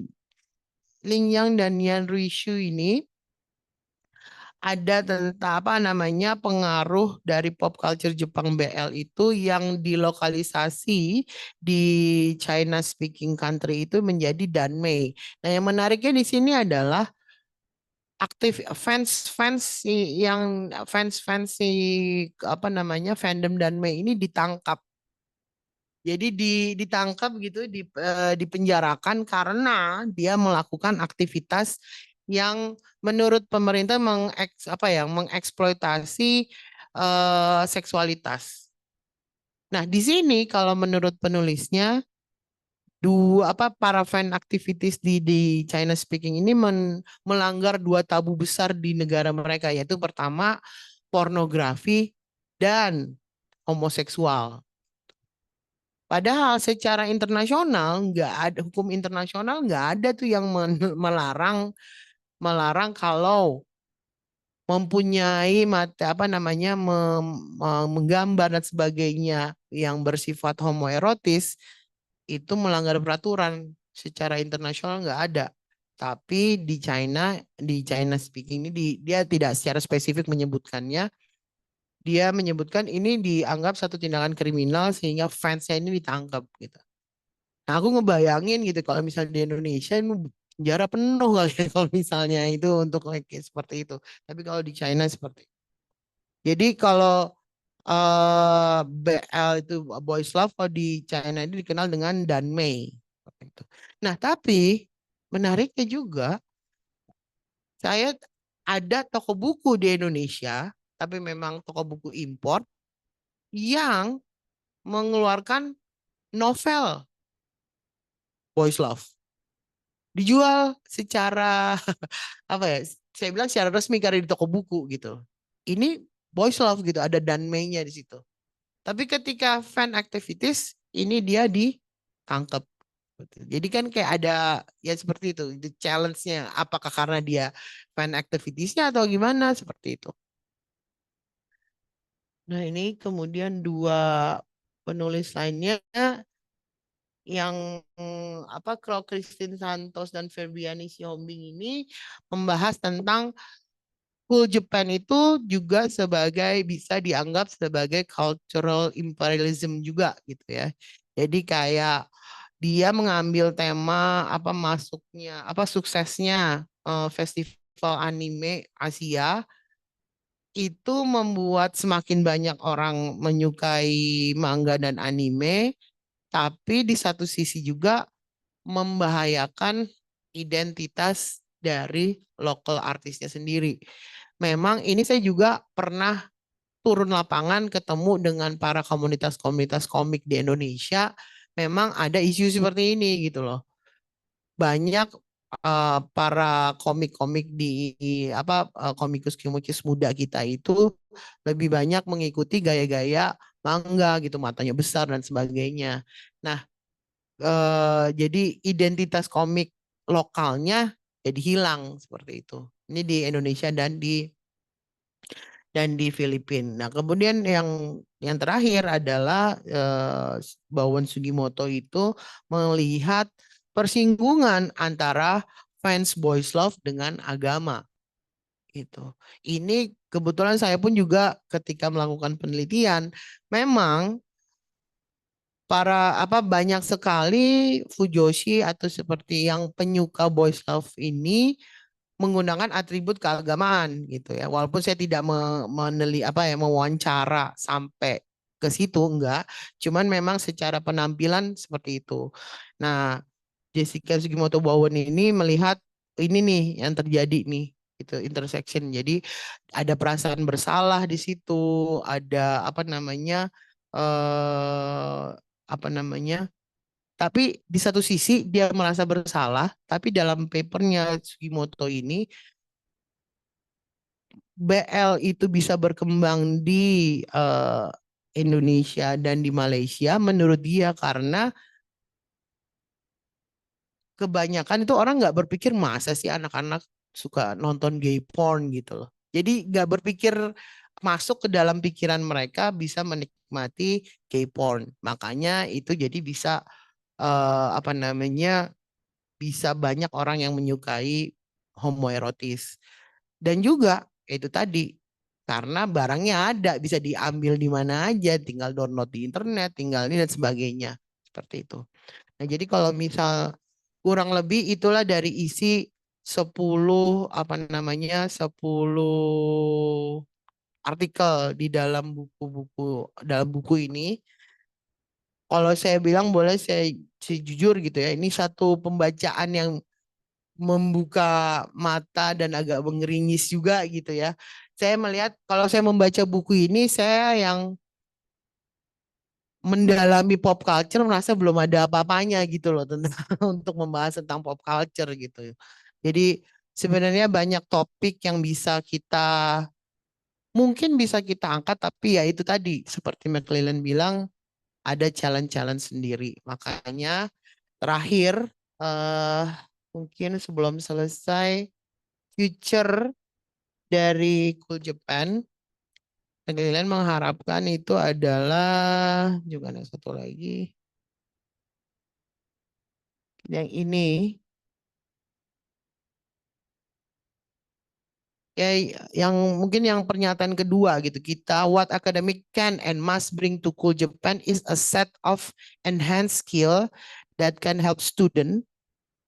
Lin Yang dan Yan Ruishu ini ada tentang apa namanya pengaruh dari pop culture Jepang BL itu yang dilokalisasi di China speaking country itu menjadi danmei. Nah, yang menariknya di sini adalah aktif fans si apa namanya fandom danmei ini ditangkap. Jadi ditangkap gitu, dipenjarakan karena dia melakukan aktivitas yang menurut pemerintah mengeksploitasi seksualitas. Nah, di sini kalau menurut penulisnya para fan activities di China speaking ini melanggar dua tabu besar di negara mereka, yaitu pertama pornografi dan homoseksual. Padahal secara internasional nggak ada hukum internasional nggak ada tuh yang melarang melarang kalau mempunyai menggambar dan sebagainya yang bersifat homoerotis itu melanggar peraturan secara internasional nggak ada. Tapi di China speaking ini dia tidak secara spesifik menyebutkannya. Dia menyebutkan ini dianggap satu tindakan kriminal sehingga fansnya ini ditangkap gitu. Nah, aku ngebayangin gitu kalau misalnya di Indonesia ini penjara penuh kali ya kalau misalnya itu untuk kayak seperti itu. Tapi kalau di China seperti itu. Jadi kalau BL itu Boys Love, kalau di China ini dikenal dengan Danmei. Seperti itu. Nah, tapi menariknya juga saya ada toko buku di Indonesia, tapi memang toko buku impor yang mengeluarkan novel Boys Love. Dijual secara apa ya? Saya bilang secara resmi karena di toko buku gitu. Ini Boys Love gitu, ada Danmei-nya di situ. Tapi ketika fan activities ini dia ditangkap. Jadi kan kayak ada ya seperti itu, the challenge-nya apakah karena dia fan activities-nya atau gimana seperti itu. Nah, ini kemudian dua penulis lainnya yang kalau Christine Santos dan Febriani Sihombing ini membahas tentang Cool Japan itu juga bisa dianggap sebagai cultural imperialism juga gitu ya. Jadi kayak dia mengambil tema suksesnya festival anime Asia itu membuat semakin banyak orang menyukai manga dan anime, tapi di satu sisi juga membahayakan identitas dari lokal artisnya sendiri. Memang ini saya juga pernah turun lapangan ketemu dengan para komunitas-komunitas komik di Indonesia. Memang ada isu seperti ini gitu loh. Banyak para komik-komik komikus-komikus muda kita itu lebih banyak mengikuti gaya-gaya manga gitu, matanya besar dan sebagainya. Nah, jadi identitas komik lokalnya jadi hilang seperti itu. Ini di Indonesia dan di Filipina. Nah, kemudian yang terakhir adalah Bawan Sugimoto itu melihat persinggungan antara fans Boys Love dengan agama itu. Ini kebetulan saya pun juga ketika melakukan penelitian memang banyak sekali fujoshi atau seperti yang penyuka boys love ini menggunakan atribut keagamaan gitu ya. Walaupun saya tidak mewawancara sampai ke situ enggak, cuman memang secara penampilan seperti itu. Nah, Jessica Sugimoto Bowen ini melihat ini nih yang terjadi nih itu intersection. Jadi ada perasaan bersalah di situ, ada eh apa namanya tapi di satu sisi dia merasa bersalah, tapi dalam papernya Sugimoto ini BL itu bisa berkembang di Indonesia dan di Malaysia menurut dia karena kebanyakan itu orang nggak berpikir masa sih anak-anak suka nonton gay porn gitu loh. Jadi nggak berpikir masuk ke dalam pikiran mereka bisa menikmati gay porn. Makanya itu jadi bisa apa namanya bisa banyak orang yang menyukai homoerotis. Dan juga itu tadi, karena barangnya ada, bisa diambil di mana aja, tinggal download di internet, tinggal ini dan sebagainya. Seperti itu. Nah, jadi kalau misal kurang lebih itulah dari isi 10 10 artikel di dalam buku ini. Kalau saya bilang boleh saya jujur gitu ya, ini satu pembacaan yang membuka mata dan agak mengeringis juga gitu ya. Saya melihat kalau saya membaca buku ini, saya yang mendalami pop culture merasa belum ada apa-apanya gitu loh tentang untuk membahas tentang pop culture gitu. Jadi sebenarnya banyak topik yang mungkin bisa kita angkat, tapi ya itu tadi seperti McClellan bilang ada challenge-challenge sendiri. Makanya terakhir eh mungkin sebelum selesai future dari Cool Japan, McClellan mengharapkan itu adalah juga ada satu lagi yang ini ya, yang mungkin yang pernyataan kedua gitu, kita what academic can and must bring to Cool Japan is a set of enhanced skill that can help student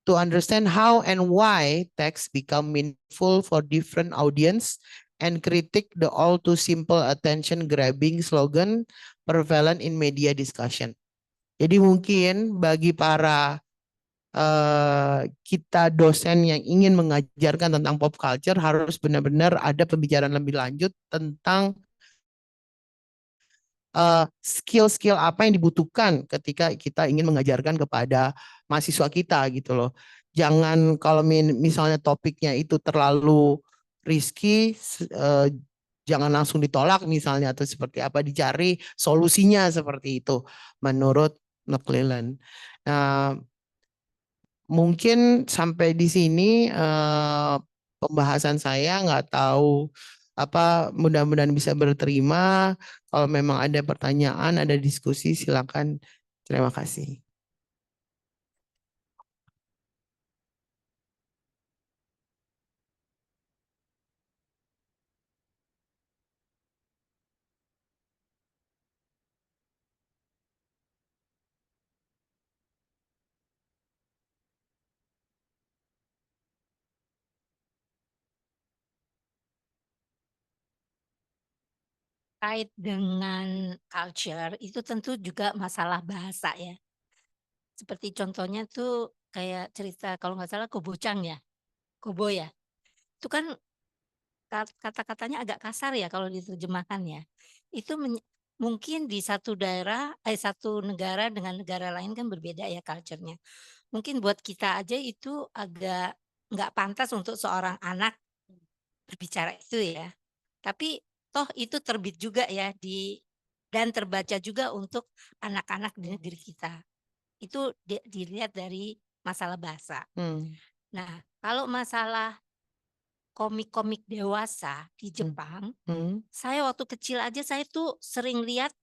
to understand how and why text become meaningful for different audience and critique the all too simple attention grabbing slogan prevalent in media discussion. Jadi mungkin bagi para kita dosen yang ingin mengajarkan tentang pop culture harus benar-benar ada pembicaraan lebih lanjut tentang skill-skill apa yang dibutuhkan ketika kita ingin mengajarkan kepada mahasiswa kita gitu loh. Jangan kalau misalnya topiknya itu terlalu risky, jangan langsung ditolak misalnya atau seperti apa, dicari solusinya seperti itu menurut McClellan. Nah, mungkin sampai di sini pembahasan saya, nggak tahu apa, mudah-mudahan bisa berterima. Kalau memang ada pertanyaan, ada diskusi, silakan. Terima kasih. Terkait dengan culture itu tentu juga masalah bahasa ya. Seperti contohnya tuh kayak cerita kalau nggak salah Kobocang ya, Kobo ya. Itu kan kata-katanya agak kasar ya kalau diterjemahkan ya. Itu mungkin di satu daerah, satu negara dengan negara lain kan berbeda ya culture-nya. Mungkin buat kita aja itu agak nggak pantas untuk seorang anak berbicara itu ya. Tapi toh itu terbit juga ya dan terbaca juga untuk anak-anak di negeri kita. Itu dilihat dari masalah bahasa. Hmm. Nah, kalau masalah komik-komik dewasa di Jepang, saya waktu kecil aja saya tuh sering lihat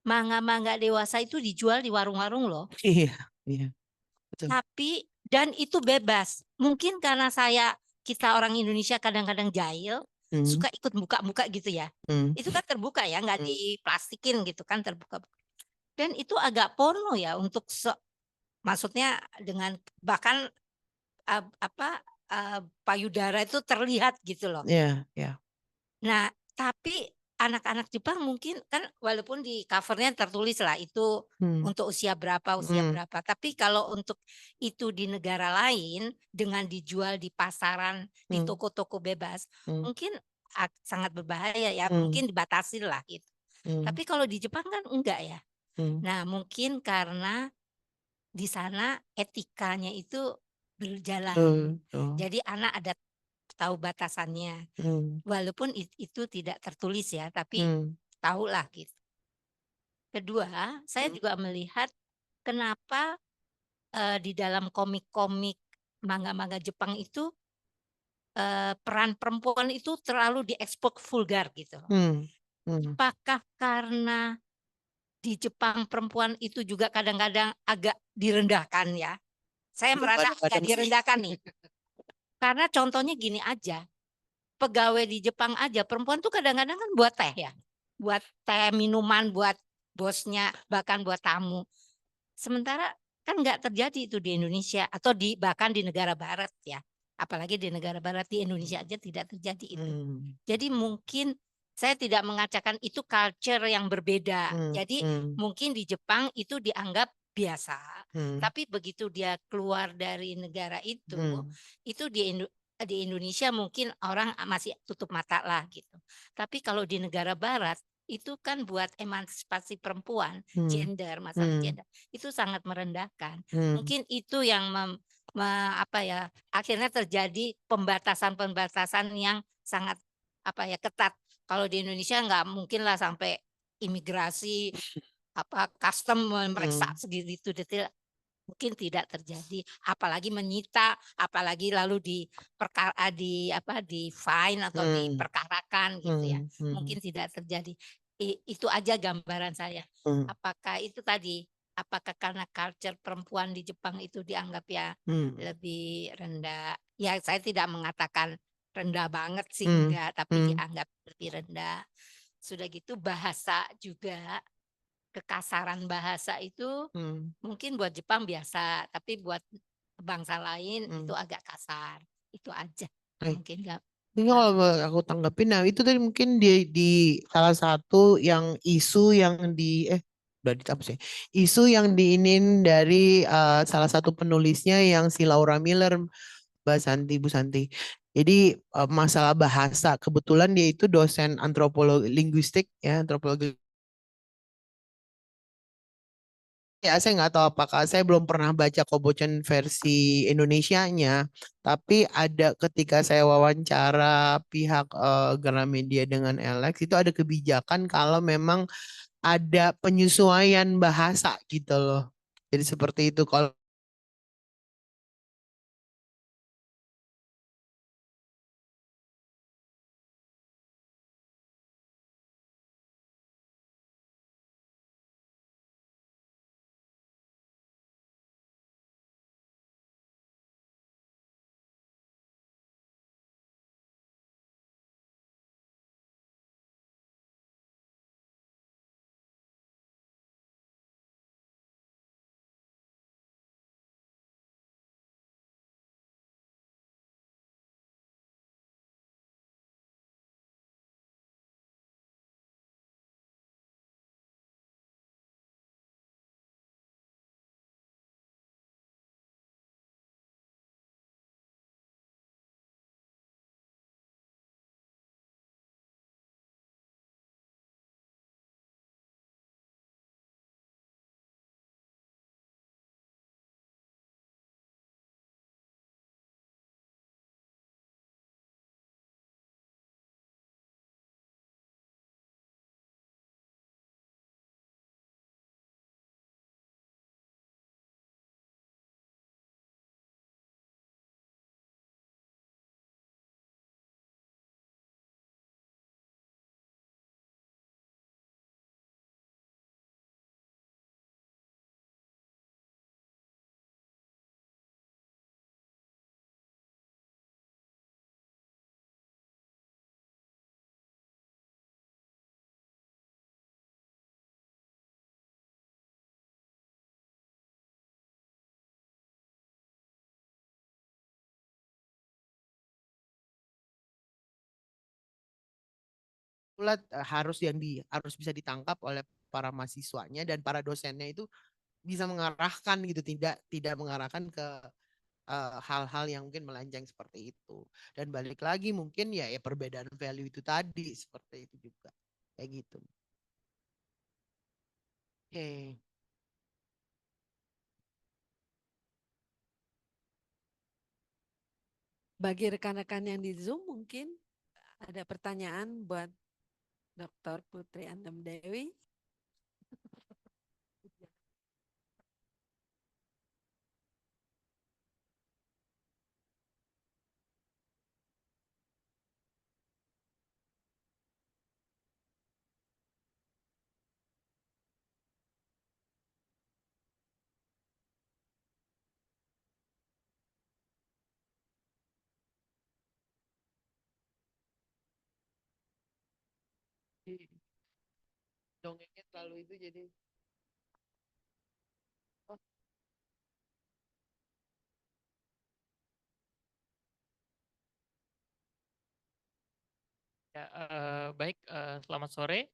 manga-manga dewasa itu dijual di warung-warung loh. Iya, iya, betul. Tapi dan itu bebas. Mungkin karena kita orang Indonesia kadang-kadang jahil, suka ikut buka-buka gitu ya. Itu kan terbuka ya, nggak diplastikin gitu kan, terbuka. Dan itu agak porno ya untuk maksudnya dengan bahkan payudara itu terlihat gitu loh. Iya, iya. Nah, tapi anak-anak Jepang mungkin kan walaupun di cover-nya tertulis lah itu untuk usia berapa, tapi kalau untuk itu di negara lain dengan dijual di pasaran, di toko-toko bebas, mungkin sangat berbahaya ya, mungkin dibatasi lah gitu. Tapi kalau di Jepang kan enggak ya. Nah, mungkin karena di sana etikanya itu berjalan. Jadi anak ada tahu batasannya. Walaupun itu tidak tertulis ya, tapi tahulah gitu. Kedua, saya juga melihat kenapa di dalam komik-komik manga-manga Jepang itu peran perempuan itu terlalu diekspos vulgar gitu. Apakah karena di Jepang perempuan itu juga kadang-kadang agak direndahkan ya? saya Itu merasa agak kadang-kadang sih. direndahkan nih. Karena contohnya gini aja, pegawai di Jepang aja perempuan tuh kadang-kadang kan buat teh ya, buat teh, minuman buat bosnya, bahkan buat tamu. Sementara kan nggak terjadi itu di Indonesia atau bahkan di negara barat ya. Apalagi di negara barat, di Indonesia aja tidak terjadi itu. Jadi mungkin saya tidak mengatakan itu culture yang berbeda. Jadi mungkin di Jepang itu dianggap biasa. Tapi begitu dia keluar dari negara itu di Indonesia mungkin orang masih tutup mata lah gitu. Tapi kalau di negara barat itu kan buat emansipasi perempuan, gender, masalah gender itu sangat merendahkan. Mungkin itu yang apa ya, akhirnya terjadi pembatasan-pembatasan yang sangat apa ya, ketat. Kalau di Indonesia nggak mungkin lah sampai imigrasi apa custom memeriksa segitu detail, mungkin tidak terjadi, apalagi menyita, apalagi lalu di apa, di-fine atau diperkarakan gitu ya, mungkin tidak terjadi. Itu aja gambaran saya. Apakah itu tadi, apakah karena culture perempuan di Jepang itu dianggap ya lebih rendah, ya saya tidak mengatakan rendah banget sih enggak, tapi dianggap lebih rendah. Sudah gitu bahasa juga, kekasaran bahasa itu mungkin buat Jepang biasa, tapi buat bangsa lain itu agak kasar. Itu aja. Mungkin nggak. Ini kalau aku tanggapin, nah itu tadi mungkin di salah satu yang isu yang udah ditapus ya, isu yang diinin dari salah satu penulisnya yang si Laura Miller, Mbak Santi, Bu Santi. Jadi masalah bahasa, kebetulan dia itu dosen antropologi linguistik ya, antropologi. Ya, saya nggak tahu apakah saya belum pernah baca Kobocan versi Indonesianya, tapi ada ketika saya wawancara pihak Gramedia dengan Alex itu ada kebijakan kalau memang ada penyesuaian bahasa gitu loh. Jadi seperti itu kalau harus harus bisa ditangkap oleh para mahasiswanya dan para dosennya itu bisa mengarahkan gitu, tidak mengarahkan ke hal-hal yang mungkin melenceng seperti itu. Dan balik lagi mungkin ya perbedaan value itu tadi seperti itu juga. Kayak gitu. Oke. Bagi rekan-rekan yang di Zoom mungkin ada pertanyaan buat Dr. Putri Andem Dewi. Dongengnya terlalu itu jadi. Oh. Ya, baik, selamat sore.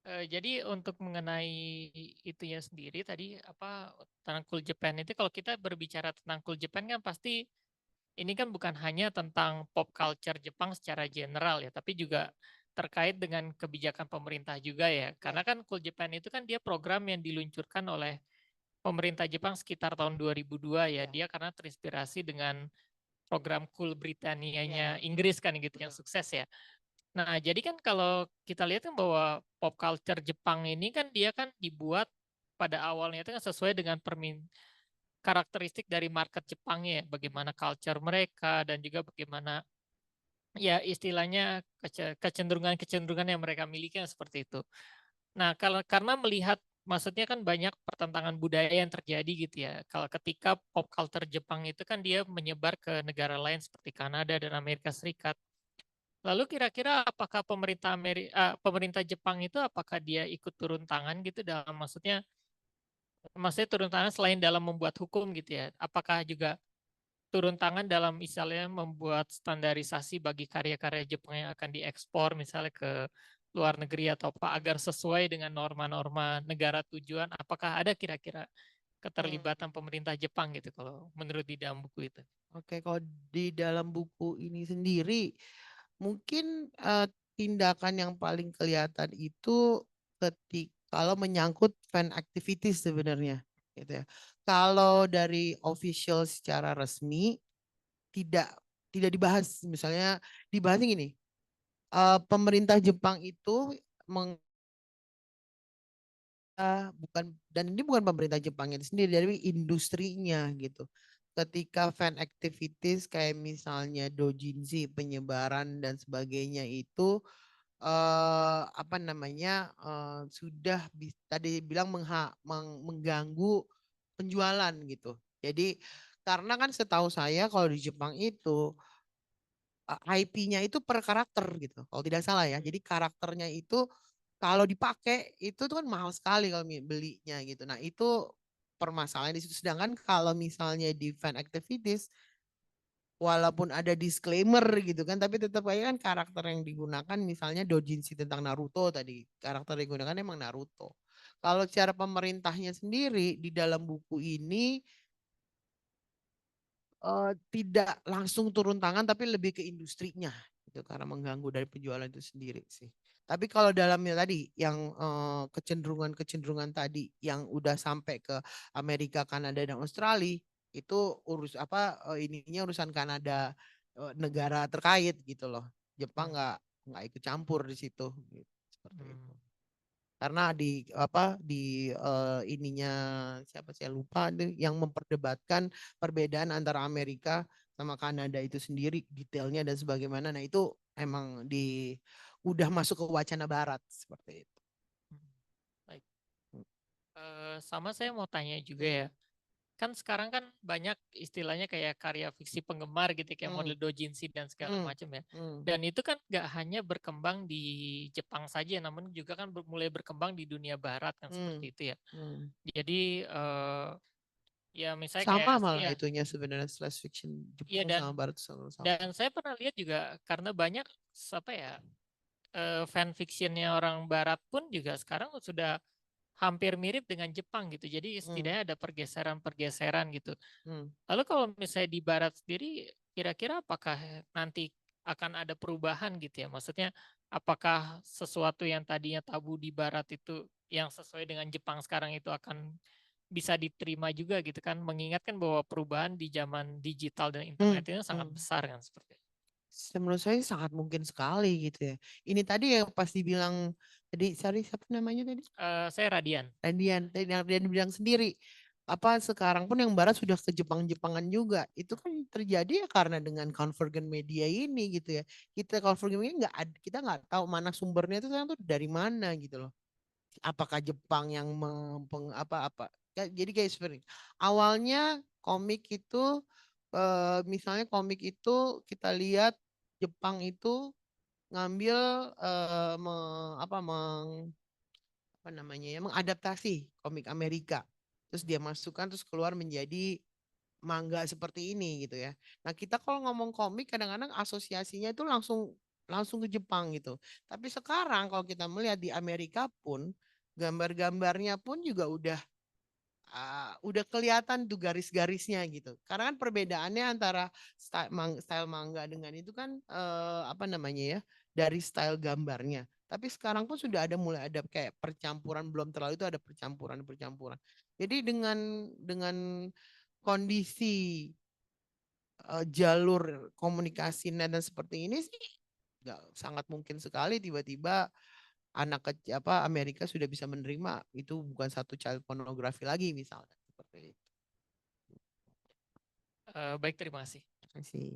Jadi untuk mengenai itunya sendiri tadi apa tentang Cool Japan itu, kalau kita berbicara tentang Cool Japan kan pasti ini kan bukan hanya tentang pop culture Jepang secara general ya, tapi juga terkait dengan kebijakan pemerintah juga ya. Karena kan Cool Japan itu kan dia program yang diluncurkan oleh pemerintah Jepang sekitar tahun 2002 ya. Dia karena terinspirasi dengan program Cool Britannia-nya Inggris kan gitu yang sukses ya. Nah, jadi kan kalau kita lihat kan bahwa pop culture Jepang ini kan dia kan dibuat pada awalnya itu kan sesuai dengan karakteristik dari market Jepangnya ya, bagaimana culture mereka dan juga bagaimana ya istilahnya kecenderungan-kecenderungan yang mereka miliki kan seperti itu. Nah, kalau karena melihat maksudnya kan banyak pertentangan budaya yang terjadi gitu ya. Kalau ketika pop culture Jepang itu kan dia menyebar ke negara lain seperti Kanada dan Amerika Serikat. Lalu kira-kira apakah pemerintah Jepang itu apakah dia ikut turun tangan gitu dalam maksudnya turun tangan selain dalam membuat hukum gitu ya. Apakah juga turun tangan dalam misalnya membuat standarisasi bagi karya-karya Jepang yang akan diekspor misalnya ke luar negeri atau apa agar sesuai dengan norma-norma negara tujuan. Apakah ada kira-kira keterlibatan pemerintah Jepang gitu kalau menurut di dalam buku itu? Oke, kalau di dalam buku ini sendiri mungkin tindakan yang paling kelihatan itu kalau menyangkut fan activities sebenarnya gitu ya. Kalau dari official secara resmi tidak tidak dibahas, misalnya dibahasnya gini, pemerintah Jepang itu bukan, dan ini bukan pemerintah Jepangnya sendiri, dari industrinya gitu. Ketika fan activities kayak misalnya doujinshi, penyebaran dan sebagainya itu apa namanya sudah tadi bilang mengganggu penjualan gitu. Jadi karena kan setahu saya kalau di Jepang itu IP-nya itu per karakter gitu. Kalau tidak salah ya. Jadi karakternya itu kalau dipakai itu tuh kan mahal sekali kalau belinya gitu. Nah, itu permasalahan di situ. Sedangkan kalau misalnya di fan activities walaupun ada disclaimer gitu kan, tapi tetap aja kan karakter yang digunakan misalnya doujinshi tentang Naruto tadi, karakter yang digunakan emang Naruto. Kalau secara pemerintahnya sendiri di dalam buku ini tidak langsung turun tangan tapi lebih ke industrinya gitu karena mengganggu dari penjualan itu sendiri sih. Tapi kalau dalamnya tadi yang kecenderungan-kecenderungan tadi yang udah sampai ke Amerika, Kanada dan Australia itu ininya urusan Kanada, negara terkait gitu loh. Jepang nggak ikut campur di situ gitu. Seperti itu. Karena ininya siapa saya lupa yang memperdebatkan perbedaan antara Amerika sama Kanada itu sendiri detailnya dan sebagaimana. Nah, itu emang udah masuk ke wacana barat seperti itu. Baik. Sama saya mau tanya juga ya. Kan sekarang kan banyak istilahnya kayak karya fiksi penggemar gitu kayak model doujinshi dan segala macam ya. Dan itu kan nggak hanya berkembang di Jepang saja, namun juga kan mulai berkembang di dunia barat kan seperti itu ya. Jadi ya misalnya kayak sama malah itunya sebenarnya slash fiction Jepang sama barat sama. Dan saya pernah lihat juga karena banyak apa ya fan fictionnya orang barat pun juga sekarang sudah hampir mirip dengan Jepang gitu. Jadi setidaknya ada pergeseran-pergeseran gitu. Lalu kalau misalnya di Barat sendiri, kira-kira apakah nanti akan ada perubahan gitu ya? Maksudnya apakah sesuatu yang tadinya tabu di Barat itu yang sesuai dengan Jepang sekarang itu akan bisa diterima juga gitu kan? Mengingatkan bahwa perubahan di zaman digital dan internet itu sangat besar kan seperti itu. Menurut saya sangat mungkin sekali gitu ya. Ini tadi yang pasti bilang tadi, siapa namanya tadi? Saya Radian. Radian bilang sendiri. Apa sekarang pun yang barat sudah ke Jepang-Jepangan juga. Itu kan terjadi ya karena dengan convergent media ini gitu ya. Kita convergent media kita nggak tahu mana sumbernya itu tuh dari mana gitu loh. Apakah Jepang yang apa. Ya, jadi kayak seperti awalnya komik itu misalnya komik itu kita lihat Jepang itu ngambil apa namanya ya, mengadaptasi komik Amerika. Terus dia masukkan terus keluar menjadi manga seperti ini gitu ya. Nah, kita kalau ngomong komik kadang-kadang asosiasinya itu langsung langsung ke Jepang gitu. Tapi sekarang kalau kita melihat di Amerika pun gambar-gambarnya pun juga udah kelihatan tuh garis-garisnya gitu. Karena kan perbedaannya antara style manga dengan itu kan apa namanya ya, dari style gambarnya. Tapi sekarang pun sudah mulai ada kayak percampuran, belum terlalu itu ada percampuran-percampuran. Jadi dengan kondisi jalur komunikasi net dan seperti ini sih nggak, sangat mungkin sekali tiba-tiba Amerika sudah bisa menerima itu bukan satu child pornography lagi misalnya seperti itu. Baik, terima kasih. Terima kasih.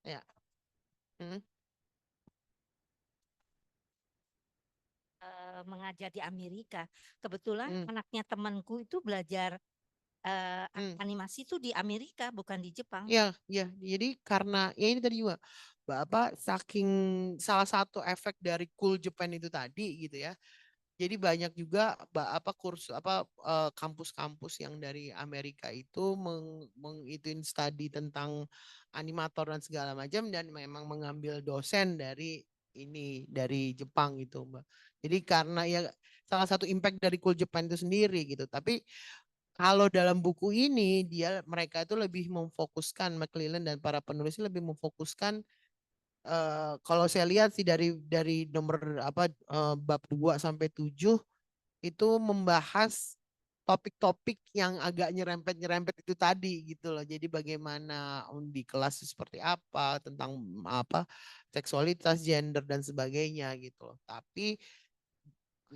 Ya. Hmm. Mengajar di Amerika. Kebetulan anaknya temanku itu belajar animasi itu di Amerika, bukan di Jepang. Iya, iya. Jadi karena ya ini tadi juga saking salah satu efek dari Cool Japan itu tadi gitu ya. Jadi banyak juga kampus-kampus yang dari Amerika itu mengituin studi tentang animator dan segala macam dan memang mengambil dosen dari Jepang gitu, Mbak. Jadi karena ya salah satu impact dari Cool Japan itu sendiri gitu. Tapi kalau dalam buku ini mereka itu lebih memfokuskan, McClellan dan para penulis lebih memfokuskan, kalau saya lihat sih dari nomor bab 2 sampai 7 itu membahas topik-topik yang agak nyerempet-nyerempet itu tadi gitu loh. Jadi bagaimana di kelas itu seperti apa, tentang seksualitas, gender dan sebagainya gitu loh. Tapi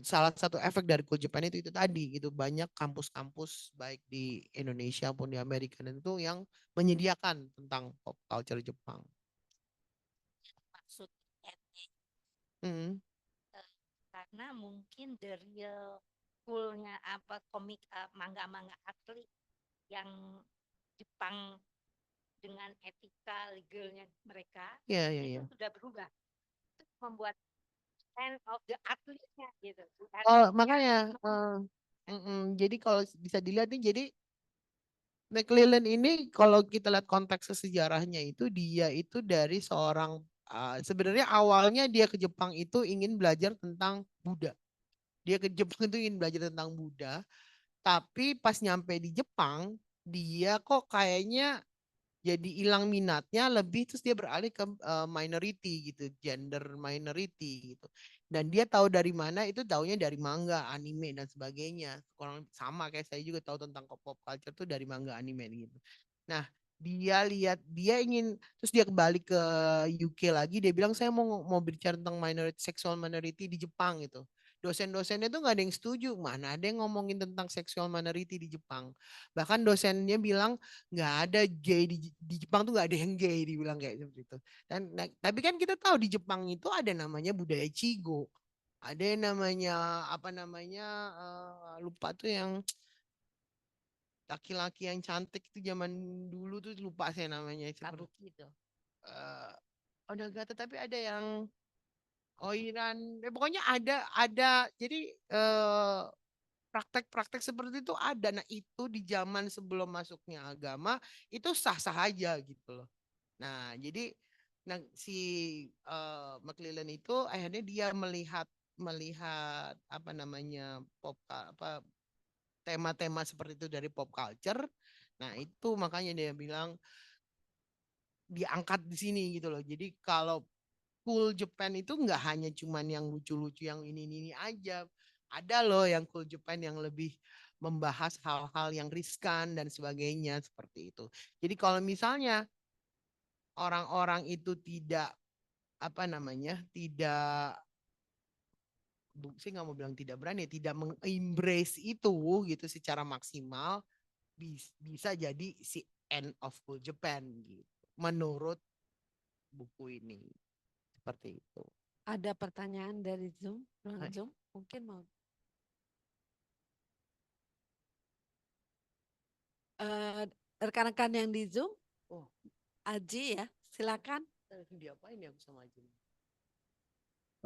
salah satu efek dari Cool Japan itu tadi gitu, banyak kampus-kampus baik di Indonesia maupun di Amerika dan itu yang menyediakan tentang pop culture Jepang. Maksud Hmm. karena mungkin the real coolnya komik manga-manga asli yang Jepang dengan etika legalnya mereka itu sudah berubah. Itu membuat end of the atletnya gitu. Makanya jadi kalau bisa dilihat nih, jadi McClellan ini kalau kita lihat konteks sejarahnya itu dia itu dari seorang sebenarnya awalnya dia ke Jepang itu ingin belajar tentang Buddha. Dia ke Jepang itu ingin belajar tentang Buddha, tapi pas nyampe di Jepang dia kok kayaknya jadi hilang minatnya lebih, terus dia beralih ke minority gitu, gender minority gitu. Dan dia tahu dari mana itu, taunya dari manga, anime dan sebagainya. Kurang sama kayak saya juga tahu tentang pop culture tuh dari manga, anime gitu. Nah, dia ingin, terus dia kembali ke UK lagi, dia bilang saya mau bicara tentang sexual minority di Jepang gitu. Dosen-dosennya tuh nggak ada yang setuju, mana ada yang ngomongin tentang sexual minority di Jepang. Bahkan dosennya bilang nggak ada gay di Jepang tuh, nggak ada yang gay, dibilang kayak seperti itu. Dan tapi kan kita tahu di Jepang itu ada namanya budaya Chigo, ada yang namanya lupa tuh yang laki-laki yang cantik itu zaman dulu tuh, lupa saya namanya Kabuki itu. Udah gak, tapi ada yang Oiran, pokoknya ada jadi praktek-praktek seperti itu ada. Nah, itu di zaman sebelum masuknya agama itu sah-sah aja gitu loh. Nah, jadi si McClellan itu akhirnya dia melihat melihat tema-tema seperti itu dari pop culture. Nah, itu makanya dia bilang diangkat di sini gitu loh. Jadi kalau Cool Japan itu nggak hanya cuman yang lucu-lucu yang ini aja. Ada loh yang Cool Japan yang lebih membahas hal-hal yang riskan dan sebagainya seperti itu. Jadi kalau misalnya orang-orang itu tidak tidak, saya nggak mau bilang tidak berani, tidak mengembrace itu gitu secara maksimal, bisa jadi si end of Cool Japan gitu. Menurut buku ini seperti itu. Ada pertanyaan dari Zoom, Zoom mungkin mau. Rekan-rekan yang di Zoom, Aji ya, silakan Diapain ya aku sama Jim?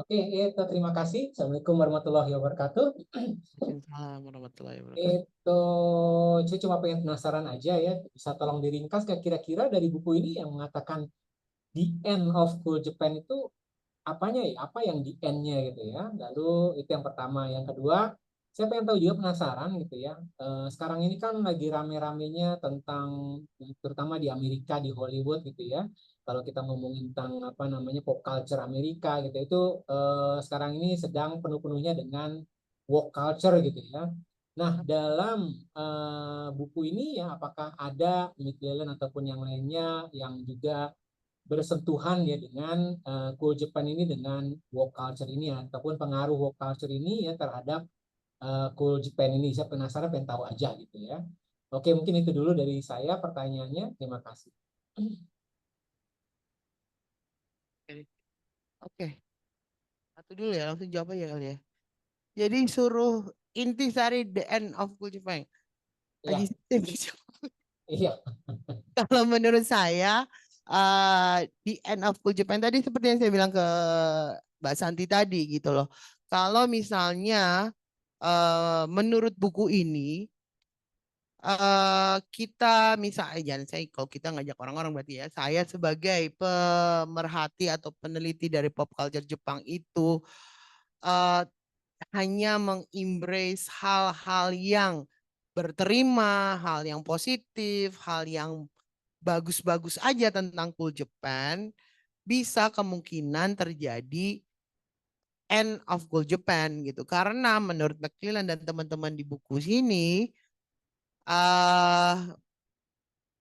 Oke, itu terima kasih. Assalamualaikum warahmatullahi wabarakatuh. Waalaikumsalam warahmatullahi wabarakatuh. Itu saya cuma pengen penasaran aja ya, bisa tolong diringkas kira-kira dari buku ini yang mengatakan the end of cool Japan itu apanya ya? Apa yang di end-nya gitu ya? Lalu itu yang pertama. Yang kedua, saya pengen tahu juga, penasaran gitu ya. Sekarang ini kan lagi rame-ramenya tentang, terutama di Amerika, di Hollywood gitu ya. Kalau kita ngomongin tentang apa namanya pop culture Amerika gitu, itu sekarang ini sedang penuh-penuhnya dengan woke culture gitu ya. Nah, dalam buku ini ya, apakah ada McClellan ataupun yang lainnya yang juga bersentuhan ya dengan cool Japan ini, dengan woke culture ini ya, ataupun pengaruh woke culture ini ya terhadap cool Japan ini. Saya penasaran, pengen tahu aja gitu ya. Oke, mungkin itu dulu dari saya pertanyaannya. Terima kasih. Oke, satu dulu ya, langsung jawab aja kali ya. Jadi suruh intisari the end of cool Japan. Iya, iya, Kalau menurut saya, the end of cool Japan tadi seperti yang saya bilang ke Mbak Santi tadi gitu loh. Kalau misalnya menurut buku ini kita misalnya, jangan saya, kalau kita ngajak orang-orang berarti ya, saya sebagai pemerhati atau peneliti dari pop culture Jepang itu eh, hanya mengembrace hal-hal yang berterima, hal yang positif, hal yang bagus-bagus aja tentang cool Japan, bisa kemungkinan terjadi end of cool Japan gitu. Karena menurut McClellan dan teman-teman di buku sini,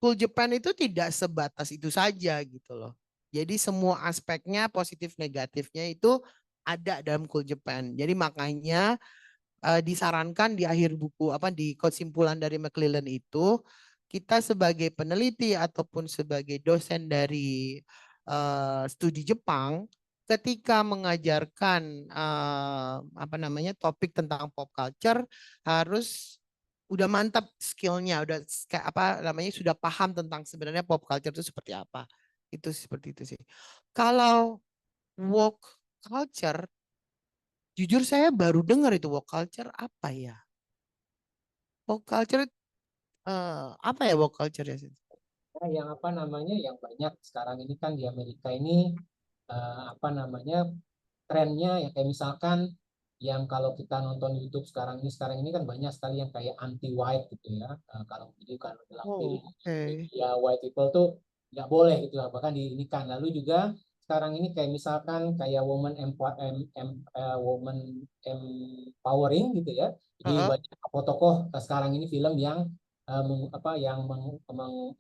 cool Japan itu tidak sebatas itu saja gitu loh. Jadi semua aspeknya positif negatifnya itu ada dalam cool Japan. Jadi makanya disarankan di akhir buku apa di kesimpulan dari McClellan itu, kita sebagai peneliti ataupun sebagai dosen dari studi Jepang, ketika mengajarkan apa namanya topik tentang pop culture, harus udah mantap skillnya, udah kayak apa namanya, sudah paham tentang sebenarnya pop culture itu seperti apa. Itu seperti itu sih. Kalau woke culture, jujur saya baru dengar itu woke culture apa ya? Woke culture apa ya woke culture ya? nah, yang apa namanya, yang banyak sekarang ini kan di Amerika ini apa namanya trennya ya, kayak misalkan yang kalau kita nonton YouTube sekarang ini kan banyak sekali yang kayak anti white gitu ya. Kalau jadi kalau dalam Oh, film oke. ya white people tuh nggak boleh gitu lah, bahkan ini kan. Lalu juga sekarang ini kayak misalkan kayak woman empowering gitu ya. Jadi Heeh. banyak tokoh-tokoh sekarang ini film yang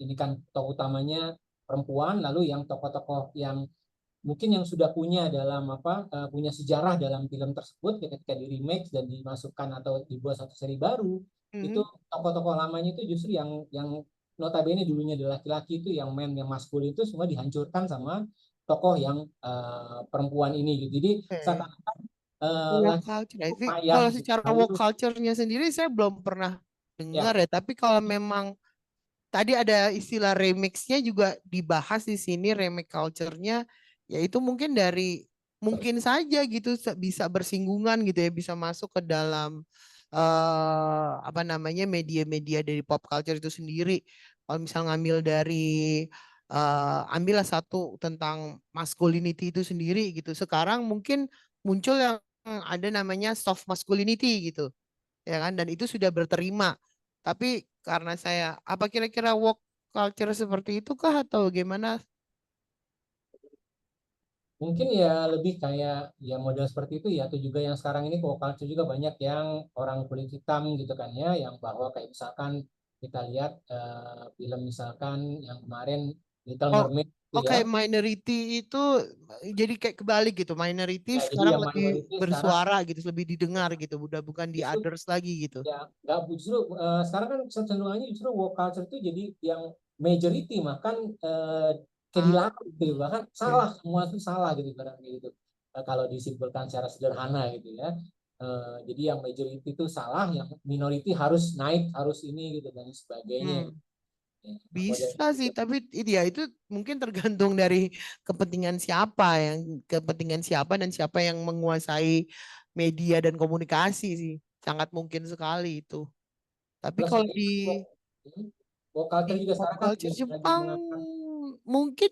ini kan tokoh utamanya perempuan, lalu yang tokoh-tokoh yang mungkin yang sudah punya dalam punya sejarah dalam film tersebut, ketika di remake dan dimasukkan atau dibuat satu seri baru, itu tokoh-tokoh lamanya itu justru yang notabene dulunya adalah laki-laki, itu yang yang maskulin itu semua dihancurkan sama tokoh yang perempuan ini gitu. Jadi seakan-akan Woke laki culture. Itu payah kalau gitu. secara Lalu woke culture-nya sendiri saya belum pernah dengar ya ya. Tapi kalau memang tadi ada istilah remix-nya juga dibahas di sini, remake culture-nya, yaitu mungkin dari mungkin saja gitu bisa bersinggungan gitu ya, bisa masuk ke dalam apa namanya media-media dari pop culture itu sendiri. Kalau misal ngambil dari ambillah satu tentang masculinity itu sendiri gitu. Sekarang mungkin muncul yang ada namanya soft masculinity gitu, ya kan? Dan itu sudah berterima. Tapi karena saya, apa kira-kira woke culture seperti itu kah atau gimana? mungkin ya lebih kayak ya model seperti itu ya, atau juga yang sekarang ini pop culture juga banyak yang orang kulit hitam gitu kan ya, yang bahwa kayak misalkan kita lihat film misalkan yang kemarin Little Oh, Mermaid gitu oke, ya. minority itu jadi kayak kebalik gitu. Minority Ya jadi sekarang yang lebih minority sekarang bersuara gitu, lebih didengar gitu. Udah bukan di justru others lagi gitu. ya nggak, justru sekarang kan kecenderungannya justru woke culture itu jadi yang majority, bahkan kayak Ah, dilarang gitu, bahkan oke. salah, semua itu salah gitu barangnya gitu. Kalau disimpulkan secara sederhana gitu ya. Jadi yang majority itu salah, yang minority harus naik, harus ini gitu dan sebagainya. Hmm. Ya, apa Bisa sih, tapi itu mungkin tergantung dari kepentingan siapa dan siapa yang menguasai media dan komunikasi sih. Sangat mungkin sekali itu. Tapi Plus kalau juga woke culture di juga pop sekarang kan culture lagi Jepang mengangkat. mungkin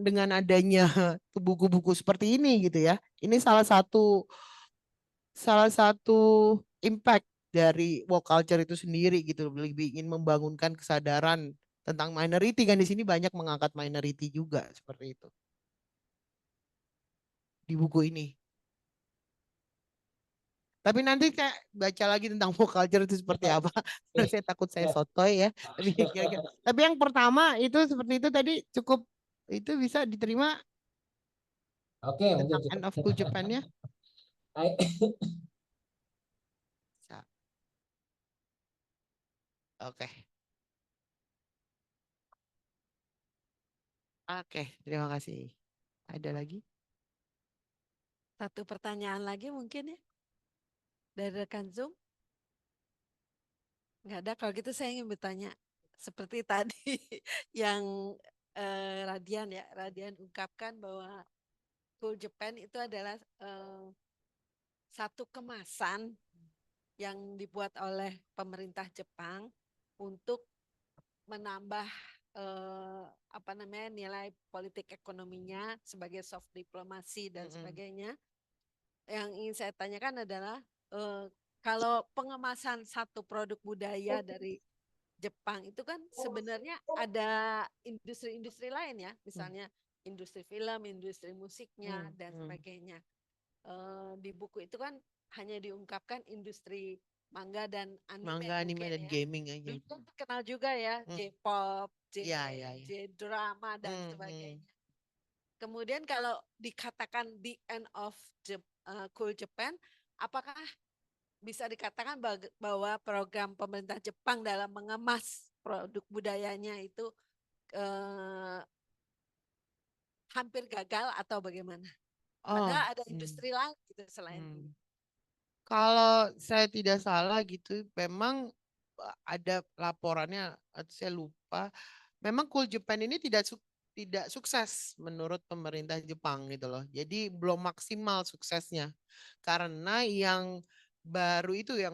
dengan adanya buku-buku seperti ini gitu ya. Ini salah satu impact dari woke culture itu sendiri gitu, lebih ingin membangunkan kesadaran tentang minority, kan di sini banyak mengangkat minority juga seperti itu di buku ini. Tapi nanti kayak baca lagi tentang woke culture itu seperti apa. Karena saya takut saya sotoy ya. Tapi kira-kira. Tapi yang pertama itu seperti itu tadi cukup itu bisa diterima Oke, mungkin tentang cukup. End of Cool Japan-nya. Bisa. Oke. Oke, terima kasih. Ada lagi? Satu pertanyaan lagi mungkin ya dari rekan Zoom. Nggak ada. Kalau gitu saya ingin bertanya seperti tadi yang Radian ungkapkan bahwa Cool Japan itu adalah satu kemasan yang dibuat oleh pemerintah Jepang untuk menambah apa namanya nilai politik ekonominya sebagai soft diplomasi dan sebagainya. Yang ingin saya tanyakan adalah kalau pengemasan satu produk budaya dari Jepang itu kan sebenarnya ada industri-industri lain ya, misalnya industri film, industri musiknya dan sebagainya. Di buku itu kan hanya diungkapkan industri manga dan anime dan ya. gaming aja. Dulu kan terkenal juga ya, J-pop, Ya. J-drama dan sebagainya. Kemudian kalau dikatakan the end of Cool Japan, apakah bisa dikatakan bahwa program pemerintah Jepang dalam mengemas produk budayanya itu hampir gagal atau bagaimana? Padahal ada industri lain gitu selain ini. Kalau saya tidak salah gitu, memang ada laporannya, saya lupa. Memang Cool Japan ini tidak sukses menurut pemerintah Jepang gitu loh. Jadi belum maksimal suksesnya. Karena yang baru itu yang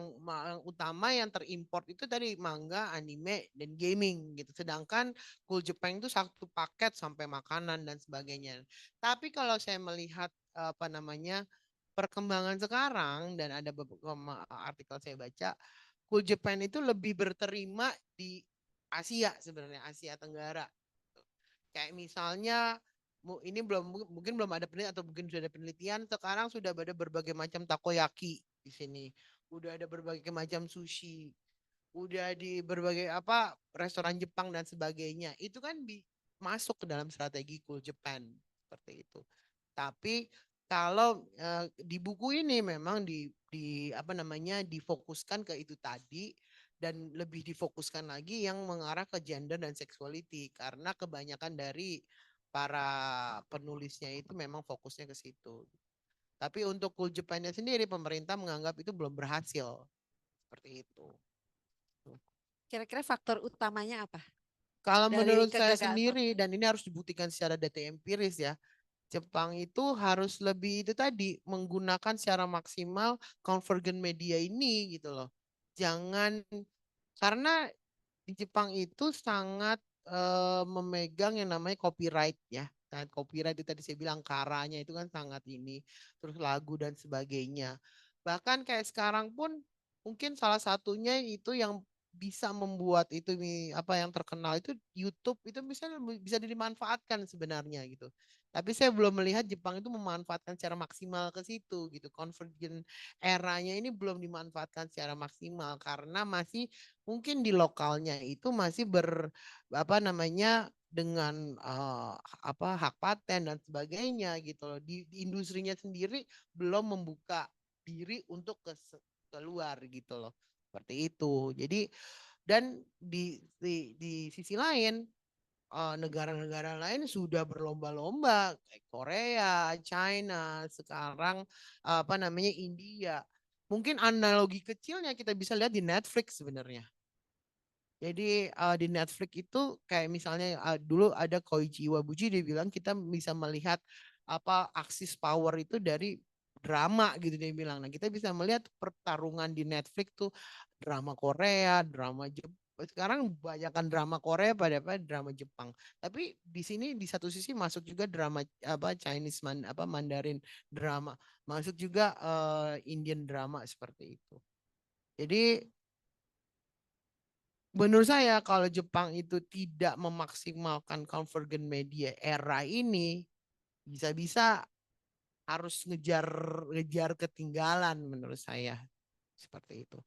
utama yang terimport itu tadi manga, anime, dan gaming gitu. Sedangkan Cool Japan itu satu paket sampai makanan dan sebagainya. Tapi kalau saya melihat apa namanya perkembangan sekarang dan ada beberapa artikel saya baca, Cool Japan itu lebih berterima di Asia sebenarnya, Asia Tenggara. Kayak misalnya ini mungkin belum ada penelitian atau mungkin sudah ada penelitian, sekarang sudah ada berbagai macam takoyaki di sini. Udah ada berbagai macam sushi. Udah di berbagai restoran Jepang dan sebagainya. Itu kan masuk ke dalam strategi Cool Japan seperti itu. Tapi kalau di buku ini memang difokuskan ke itu tadi dan lebih difokuskan lagi yang mengarah ke gender dan sexuality karena kebanyakan dari para penulisnya itu memang fokusnya ke situ. Tapi untuk Cool Japan-nya sendiri pemerintah menganggap itu belum berhasil seperti itu. Kira-kira faktor utamanya apa? Kalau Dari menurut saya kegagalan sendiri dan ini harus dibuktikan secara data empiris ya. Jepang itu harus lebih itu tadi menggunakan secara maksimal convergent media ini gitu loh. Jangan karena di Jepang itu sangat memegang yang namanya copyright ya. Sangat copyright itu tadi saya bilang karanya itu kan sangat ini, terus lagu dan sebagainya. Bahkan kayak sekarang pun mungkin salah satunya itu yang bisa membuat itu yang terkenal itu YouTube itu bisa dimanfaatkan sebenarnya gitu. Tapi saya belum melihat Jepang itu memanfaatkan secara maksimal ke situ gitu. Convergent eranya ini belum dimanfaatkan secara maksimal karena masih mungkin di lokalnya itu masih dengan hak paten dan sebagainya gitu loh. Di industrinya sendiri belum membuka diri untuk keluar gitu loh. Seperti itu. Jadi dan di sisi lain negara-negara lain sudah berlomba-lomba kayak Korea, China, sekarang India. Mungkin analogi kecilnya kita bisa lihat di Netflix sebenarnya. Jadi di Netflix itu kayak misalnya dulu ada Koichi Iwabuchi, dia bilang kita bisa melihat apa aksis power itu dari drama gitu, dia bilang. Nah, kita bisa melihat pertarungan di Netflix tuh drama Korea, drama Jepang. Sekarang banyakkan drama Korea pada drama Jepang. Tapi di sini di satu sisi masuk juga drama apa Chinese Mandarin drama, masuk juga Indian drama seperti itu. Jadi menurut saya kalau Jepang itu tidak memaksimalkan convergent media era ini, bisa-bisa harus ngejar ketinggalan menurut saya seperti itu.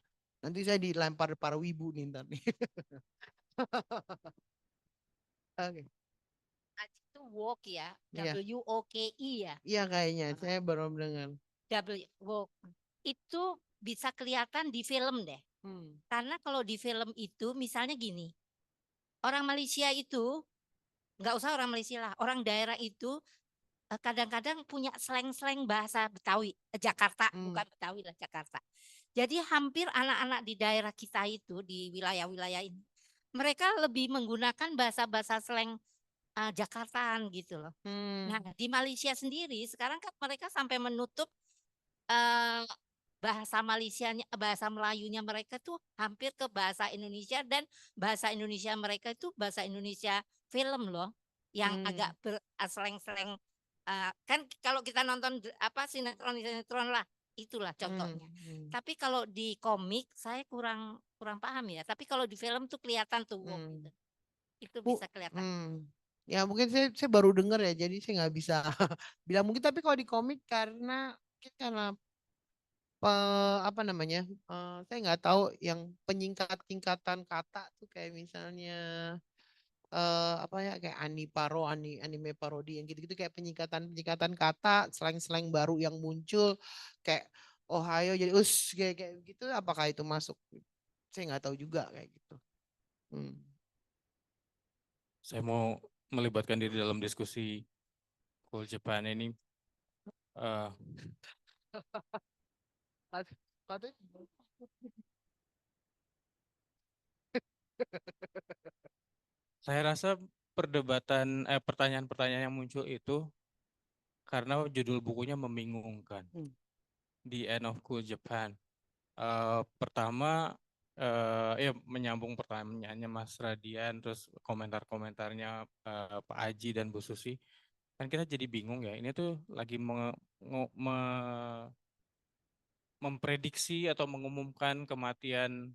Nanti saya dilempar para wibu nih ntar nih. Oke, Itu woke ya, iya, WOKI ya. iya kayaknya saya baru dengar. Woke. Itu bisa kelihatan di film deh. Karena kalau di film itu misalnya gini, orang Malaysia itu nggak usah orang Malaysia lah, orang daerah itu kadang-kadang punya slang-slang bahasa Betawi, Jakarta, bukan Betawi lah Jakarta. Jadi hampir anak-anak di daerah kita itu di wilayah-wilayah ini, mereka lebih menggunakan bahasa-bahasa slang Jakartaan gitu loh. Nah, di Malaysia sendiri sekarang kan mereka sampai menutup eh, bahasa Malaysianya, bahasa Melayunya mereka tuh hampir ke bahasa Indonesia, dan bahasa Indonesia mereka itu bahasa Indonesia film loh, yang agak berseleng-seleng. Kan kalau kita nonton apa sinetron-sinetron lah, itulah contohnya. Tapi kalau di komik saya kurang kurang paham ya. Tapi kalau di film tuh kelihatan tuh woke gitu. Itu Bu, bisa kelihatan. ya mungkin saya baru dengar ya, jadi saya nggak bisa bilang mungkin. Tapi kalau di komik karena apa namanya, saya nggak tahu yang penyingkatan kata tuh kayak misalnya apa ya kayak anime parodi yang gitu-gitu, kayak penyingkatan kata, slang-slang baru yang muncul kayak Ohio jadi kayak gitu, apakah itu masuk? Saya nggak tahu juga kayak gitu. Saya mau melibatkan diri dalam diskusi Cool Japan ini. Saya rasa pertanyaan-pertanyaan yang muncul itu karena judul bukunya membingungkan. The End of Cool Japan. Pertama, ya menyambung pertanyaannya Mas Radian, terus komentar-komentarnya Pak Aji dan Bu Susi, kan kita jadi bingung ya. Ini tuh lagi memprediksi atau mengumumkan kematian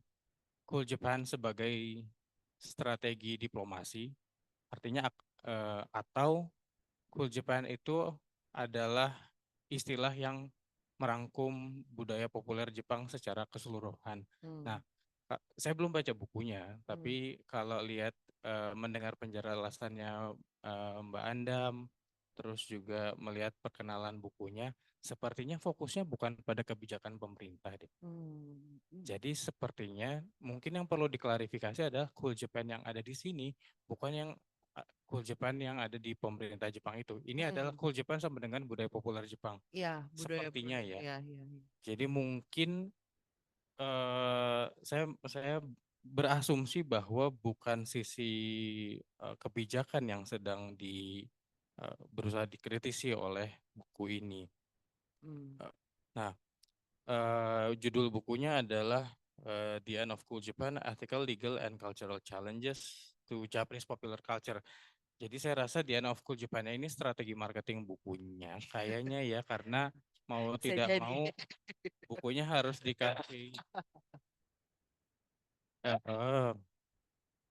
Cool Japan sebagai strategi diplomasi. Artinya atau Cool Japan itu adalah istilah yang merangkum budaya populer Jepang secara keseluruhan. Nah, saya belum baca bukunya, tapi kalau lihat mendengar penjelasannya Mbak Andam, terus juga melihat perkenalan bukunya, sepertinya fokusnya bukan pada kebijakan pemerintah deh. Jadi sepertinya mungkin yang perlu diklarifikasi adalah Cool Japan yang ada di sini, bukan yang Cool Japan yang ada di pemerintah Jepang itu. Ini adalah Cool Japan sama dengan budaya populer Jepang. Iya, Sepertinya ya. Iya. Jadi mungkin saya berasumsi bahwa bukan sisi kebijakan yang sedang berusaha dikritisi oleh buku ini. Nah, judul bukunya adalah The End of Cool Japan: Ethical, Legal, and Cultural Challenges to Japanese Popular Culture. Jadi saya rasa The End of Cool Japan ini strategi marketing bukunya kayaknya ya, karena mau tidak mau bukunya harus dikasih.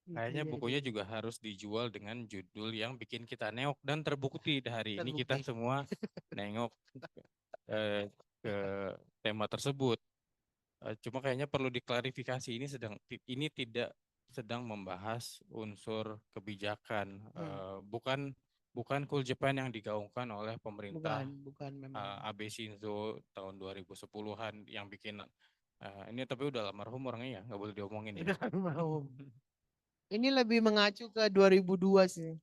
Kayaknya bukunya juga harus dijual dengan judul yang bikin kita neok, dan terbukti hari ini kita semua nengok ke tema tersebut. Cuma kayaknya perlu diklarifikasi, ini tidak sedang membahas unsur kebijakan, bukan Cool Japan yang digaungkan oleh pemerintah bukan memang. Abe Shinzo tahun 2010-an yang bikin ini, tapi udah almarhum orangnya ya, nggak boleh diomongin ya. Udah almarhum. Ini lebih mengacu ke 2002 sih.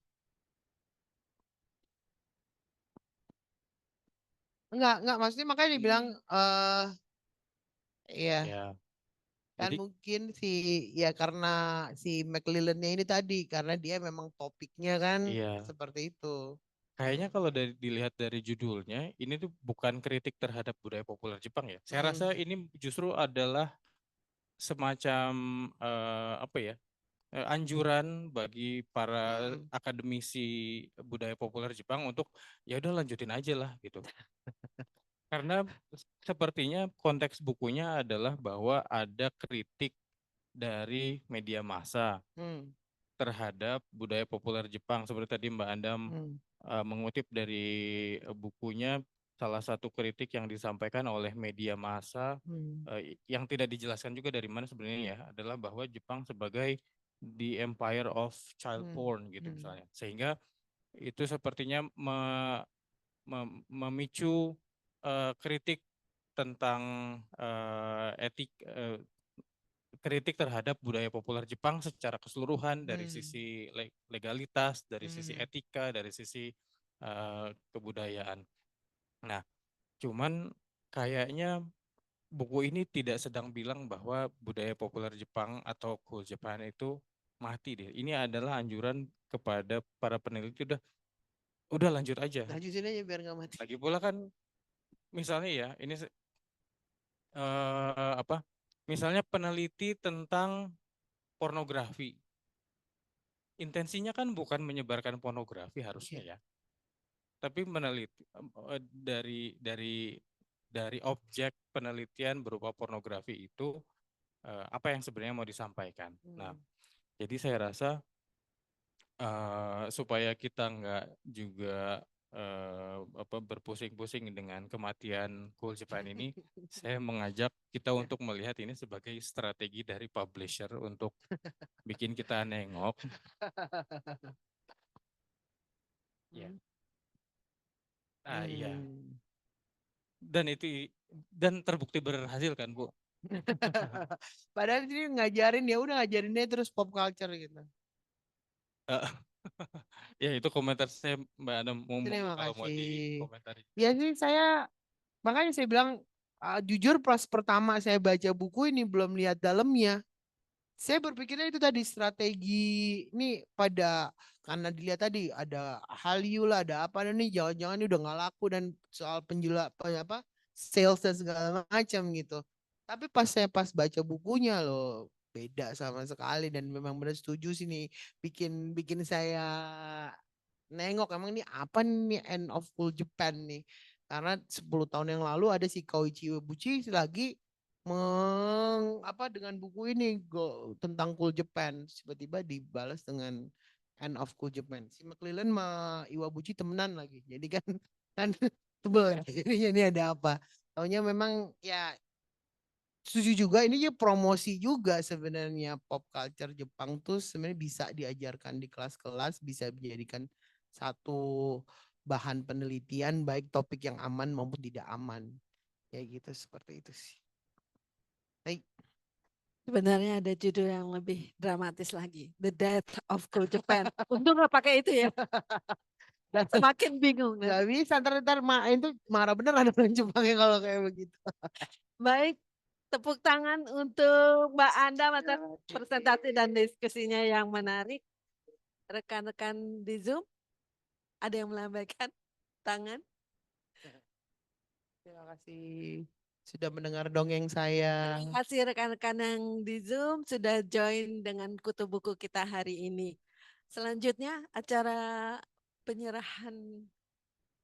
Enggak, maksudnya makanya dibilang iya. Ya. Kan Jadi mungkin ya karena si McLellan-nya ini tadi karena dia memang topiknya kan iya, seperti itu. kayaknya kalau dilihat dari judulnya, ini tuh bukan kritik terhadap budaya populer Jepang ya. Saya rasa ini justru adalah semacam apa ya, anjuran bagi para akademisi budaya populer Jepang untuk ya udah lanjutin aja lah gitu. Karena sepertinya konteks bukunya adalah bahwa ada kritik dari media massa Hmm. terhadap budaya populer Jepang. Seperti tadi Mbak Andam mengutip dari bukunya, salah satu kritik yang disampaikan oleh media massa yang tidak dijelaskan juga dari mana sebenarnya ya, adalah bahwa Jepang sebagai the empire of child porn gitu misalnya. Sehingga itu sepertinya memicu kritik tentang kritik terhadap budaya populer Jepang secara keseluruhan dari sisi legalitas, dari sisi etika, dari sisi kebudayaan. Nah, cuman kayaknya buku ini tidak sedang bilang bahwa budaya populer Jepang atau cool Japan itu mati deh. Ini adalah anjuran kepada para peneliti, udah lanjut aja. Lanjutin aja biar nggak mati. Lagi pula kan misalnya ya, ini apa? Misalnya peneliti tentang pornografi. Intensinya kan bukan menyebarkan pornografi harusnya ya. Tapi meneliti dari objek penelitian berupa pornografi itu apa yang sebenarnya mau disampaikan. Nah, jadi saya rasa supaya kita nggak juga berpusing-pusing dengan kematian Cool Japan ini, saya mengajak kita untuk melihat ini sebagai strategi dari publisher untuk bikin kita nengok. Ya. Nah, iya. Dan terbukti berhasil kan, Bu? Padahal ini ngajarin ya udah ngajarinnya terus pop culture gitu. Ya itu komentar saya Mbak Anam Terima kalau mau kasih. dikomentari. Ya sih makanya saya bilang jujur pas pertama saya baca buku ini belum lihat dalamnya. Saya berpikirnya itu tadi strategi ini karena dilihat tadi ada Hallyu lah, ada apa nih jangan-jangan ini udah nggak laku dan soal apa sales dan segala macam gitu. Tapi pas baca bukunya loh beda sama sekali dan memang benar setuju sih nih bikin bikin saya nengok emang ini apa nih End of Cool Japan nih. Karena 10 tahun yang lalu ada si Koichi Uebuchi lagi dengan buku ini tentang Cool Japan tiba-tiba dibalas dengan End of Cool Japan. Si McLellan sama Iwabuchi temenan lagi. Jadi kan kan tebel ya. Jadinya ini ada apa? Taunya memang ya setuju juga ini ya promosi juga sebenarnya pop culture Jepang tuh sebenarnya bisa diajarkan di kelas-kelas, bisa dijadikan satu bahan penelitian baik topik yang aman maupun tidak aman. Ya gitu seperti itu sih. Baik. Sebenarnya ada judul yang lebih dramatis lagi, The Death of Cool Japan. Untung nggak pakai itu ya. Semakin bingung. Gak bisa ntar itu marah beneran orang Jepangnya kalau kayak begitu. Baik, tepuk tangan untuk Mbak Anda atas presentasi dan diskusinya yang menarik. Rekan-rekan di Zoom, ada yang melambaikan tangan? Terima kasih sudah mendengar dongeng saya. Terima kasih rekan-rekan yang di Zoom sudah join dengan kutu buku kita hari ini. Selanjutnya acara penyerahan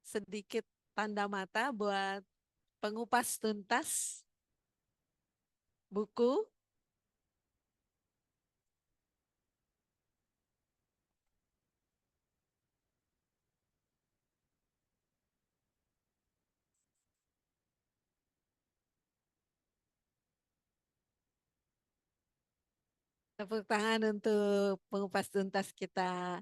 sedikit tanda mata buat pengupas tuntas buku. Tepuk tangan untuk pengupas tuntas kita.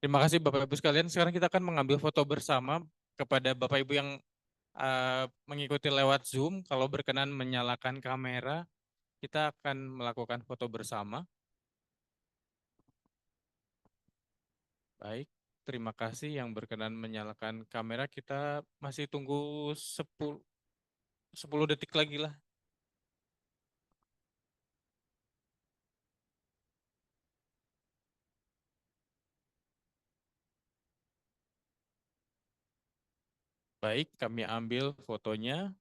Terima kasih Bapak Ibu sekalian. Sekarang kita akan mengambil foto bersama. Kepada Bapak Ibu yang mengikuti lewat Zoom, kalau berkenan menyalakan kamera, kita akan melakukan foto bersama. Baik, terima kasih yang berkenan menyalakan kamera. Kita masih tunggu 10 detik lagi lah. Baik, kami ambil fotonya.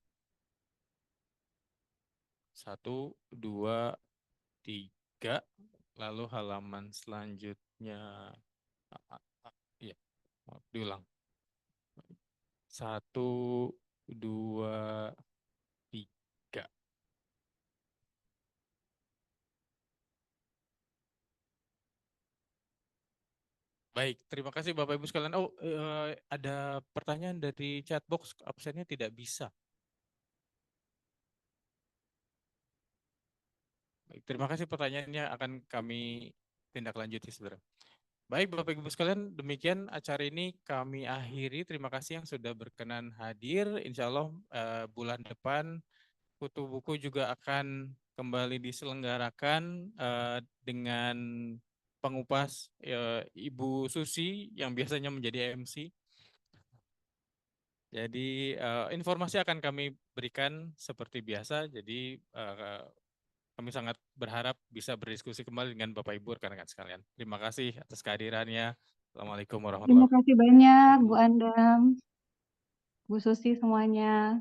1, 2, 3. Lalu halaman selanjutnya. Iya, diulang. 1, 2, 3. Baik, terima kasih Bapak Ibu sekalian. Oh, ada pertanyaan dari chat box, absennya tidak bisa. Baik, terima kasih pertanyaannya, akan kami tindak lanjuti, saudara. Baik, Bapak Ibu sekalian, demikian acara ini kami akhiri. Terima kasih yang sudah berkenan hadir. Insya Allah bulan depan Kutu Buku juga akan kembali diselenggarakan dengan pengupas Ibu Susi yang biasanya menjadi MC. Jadi informasi akan kami berikan seperti biasa. Jadi kami sangat berharap bisa berdiskusi kembali dengan Bapak Ibu rekan-rekan sekalian. Terima kasih atas kehadirannya. Assalamualaikum warahmatullahi Terima kasih banyak Bu Andam, Bu Susi semuanya.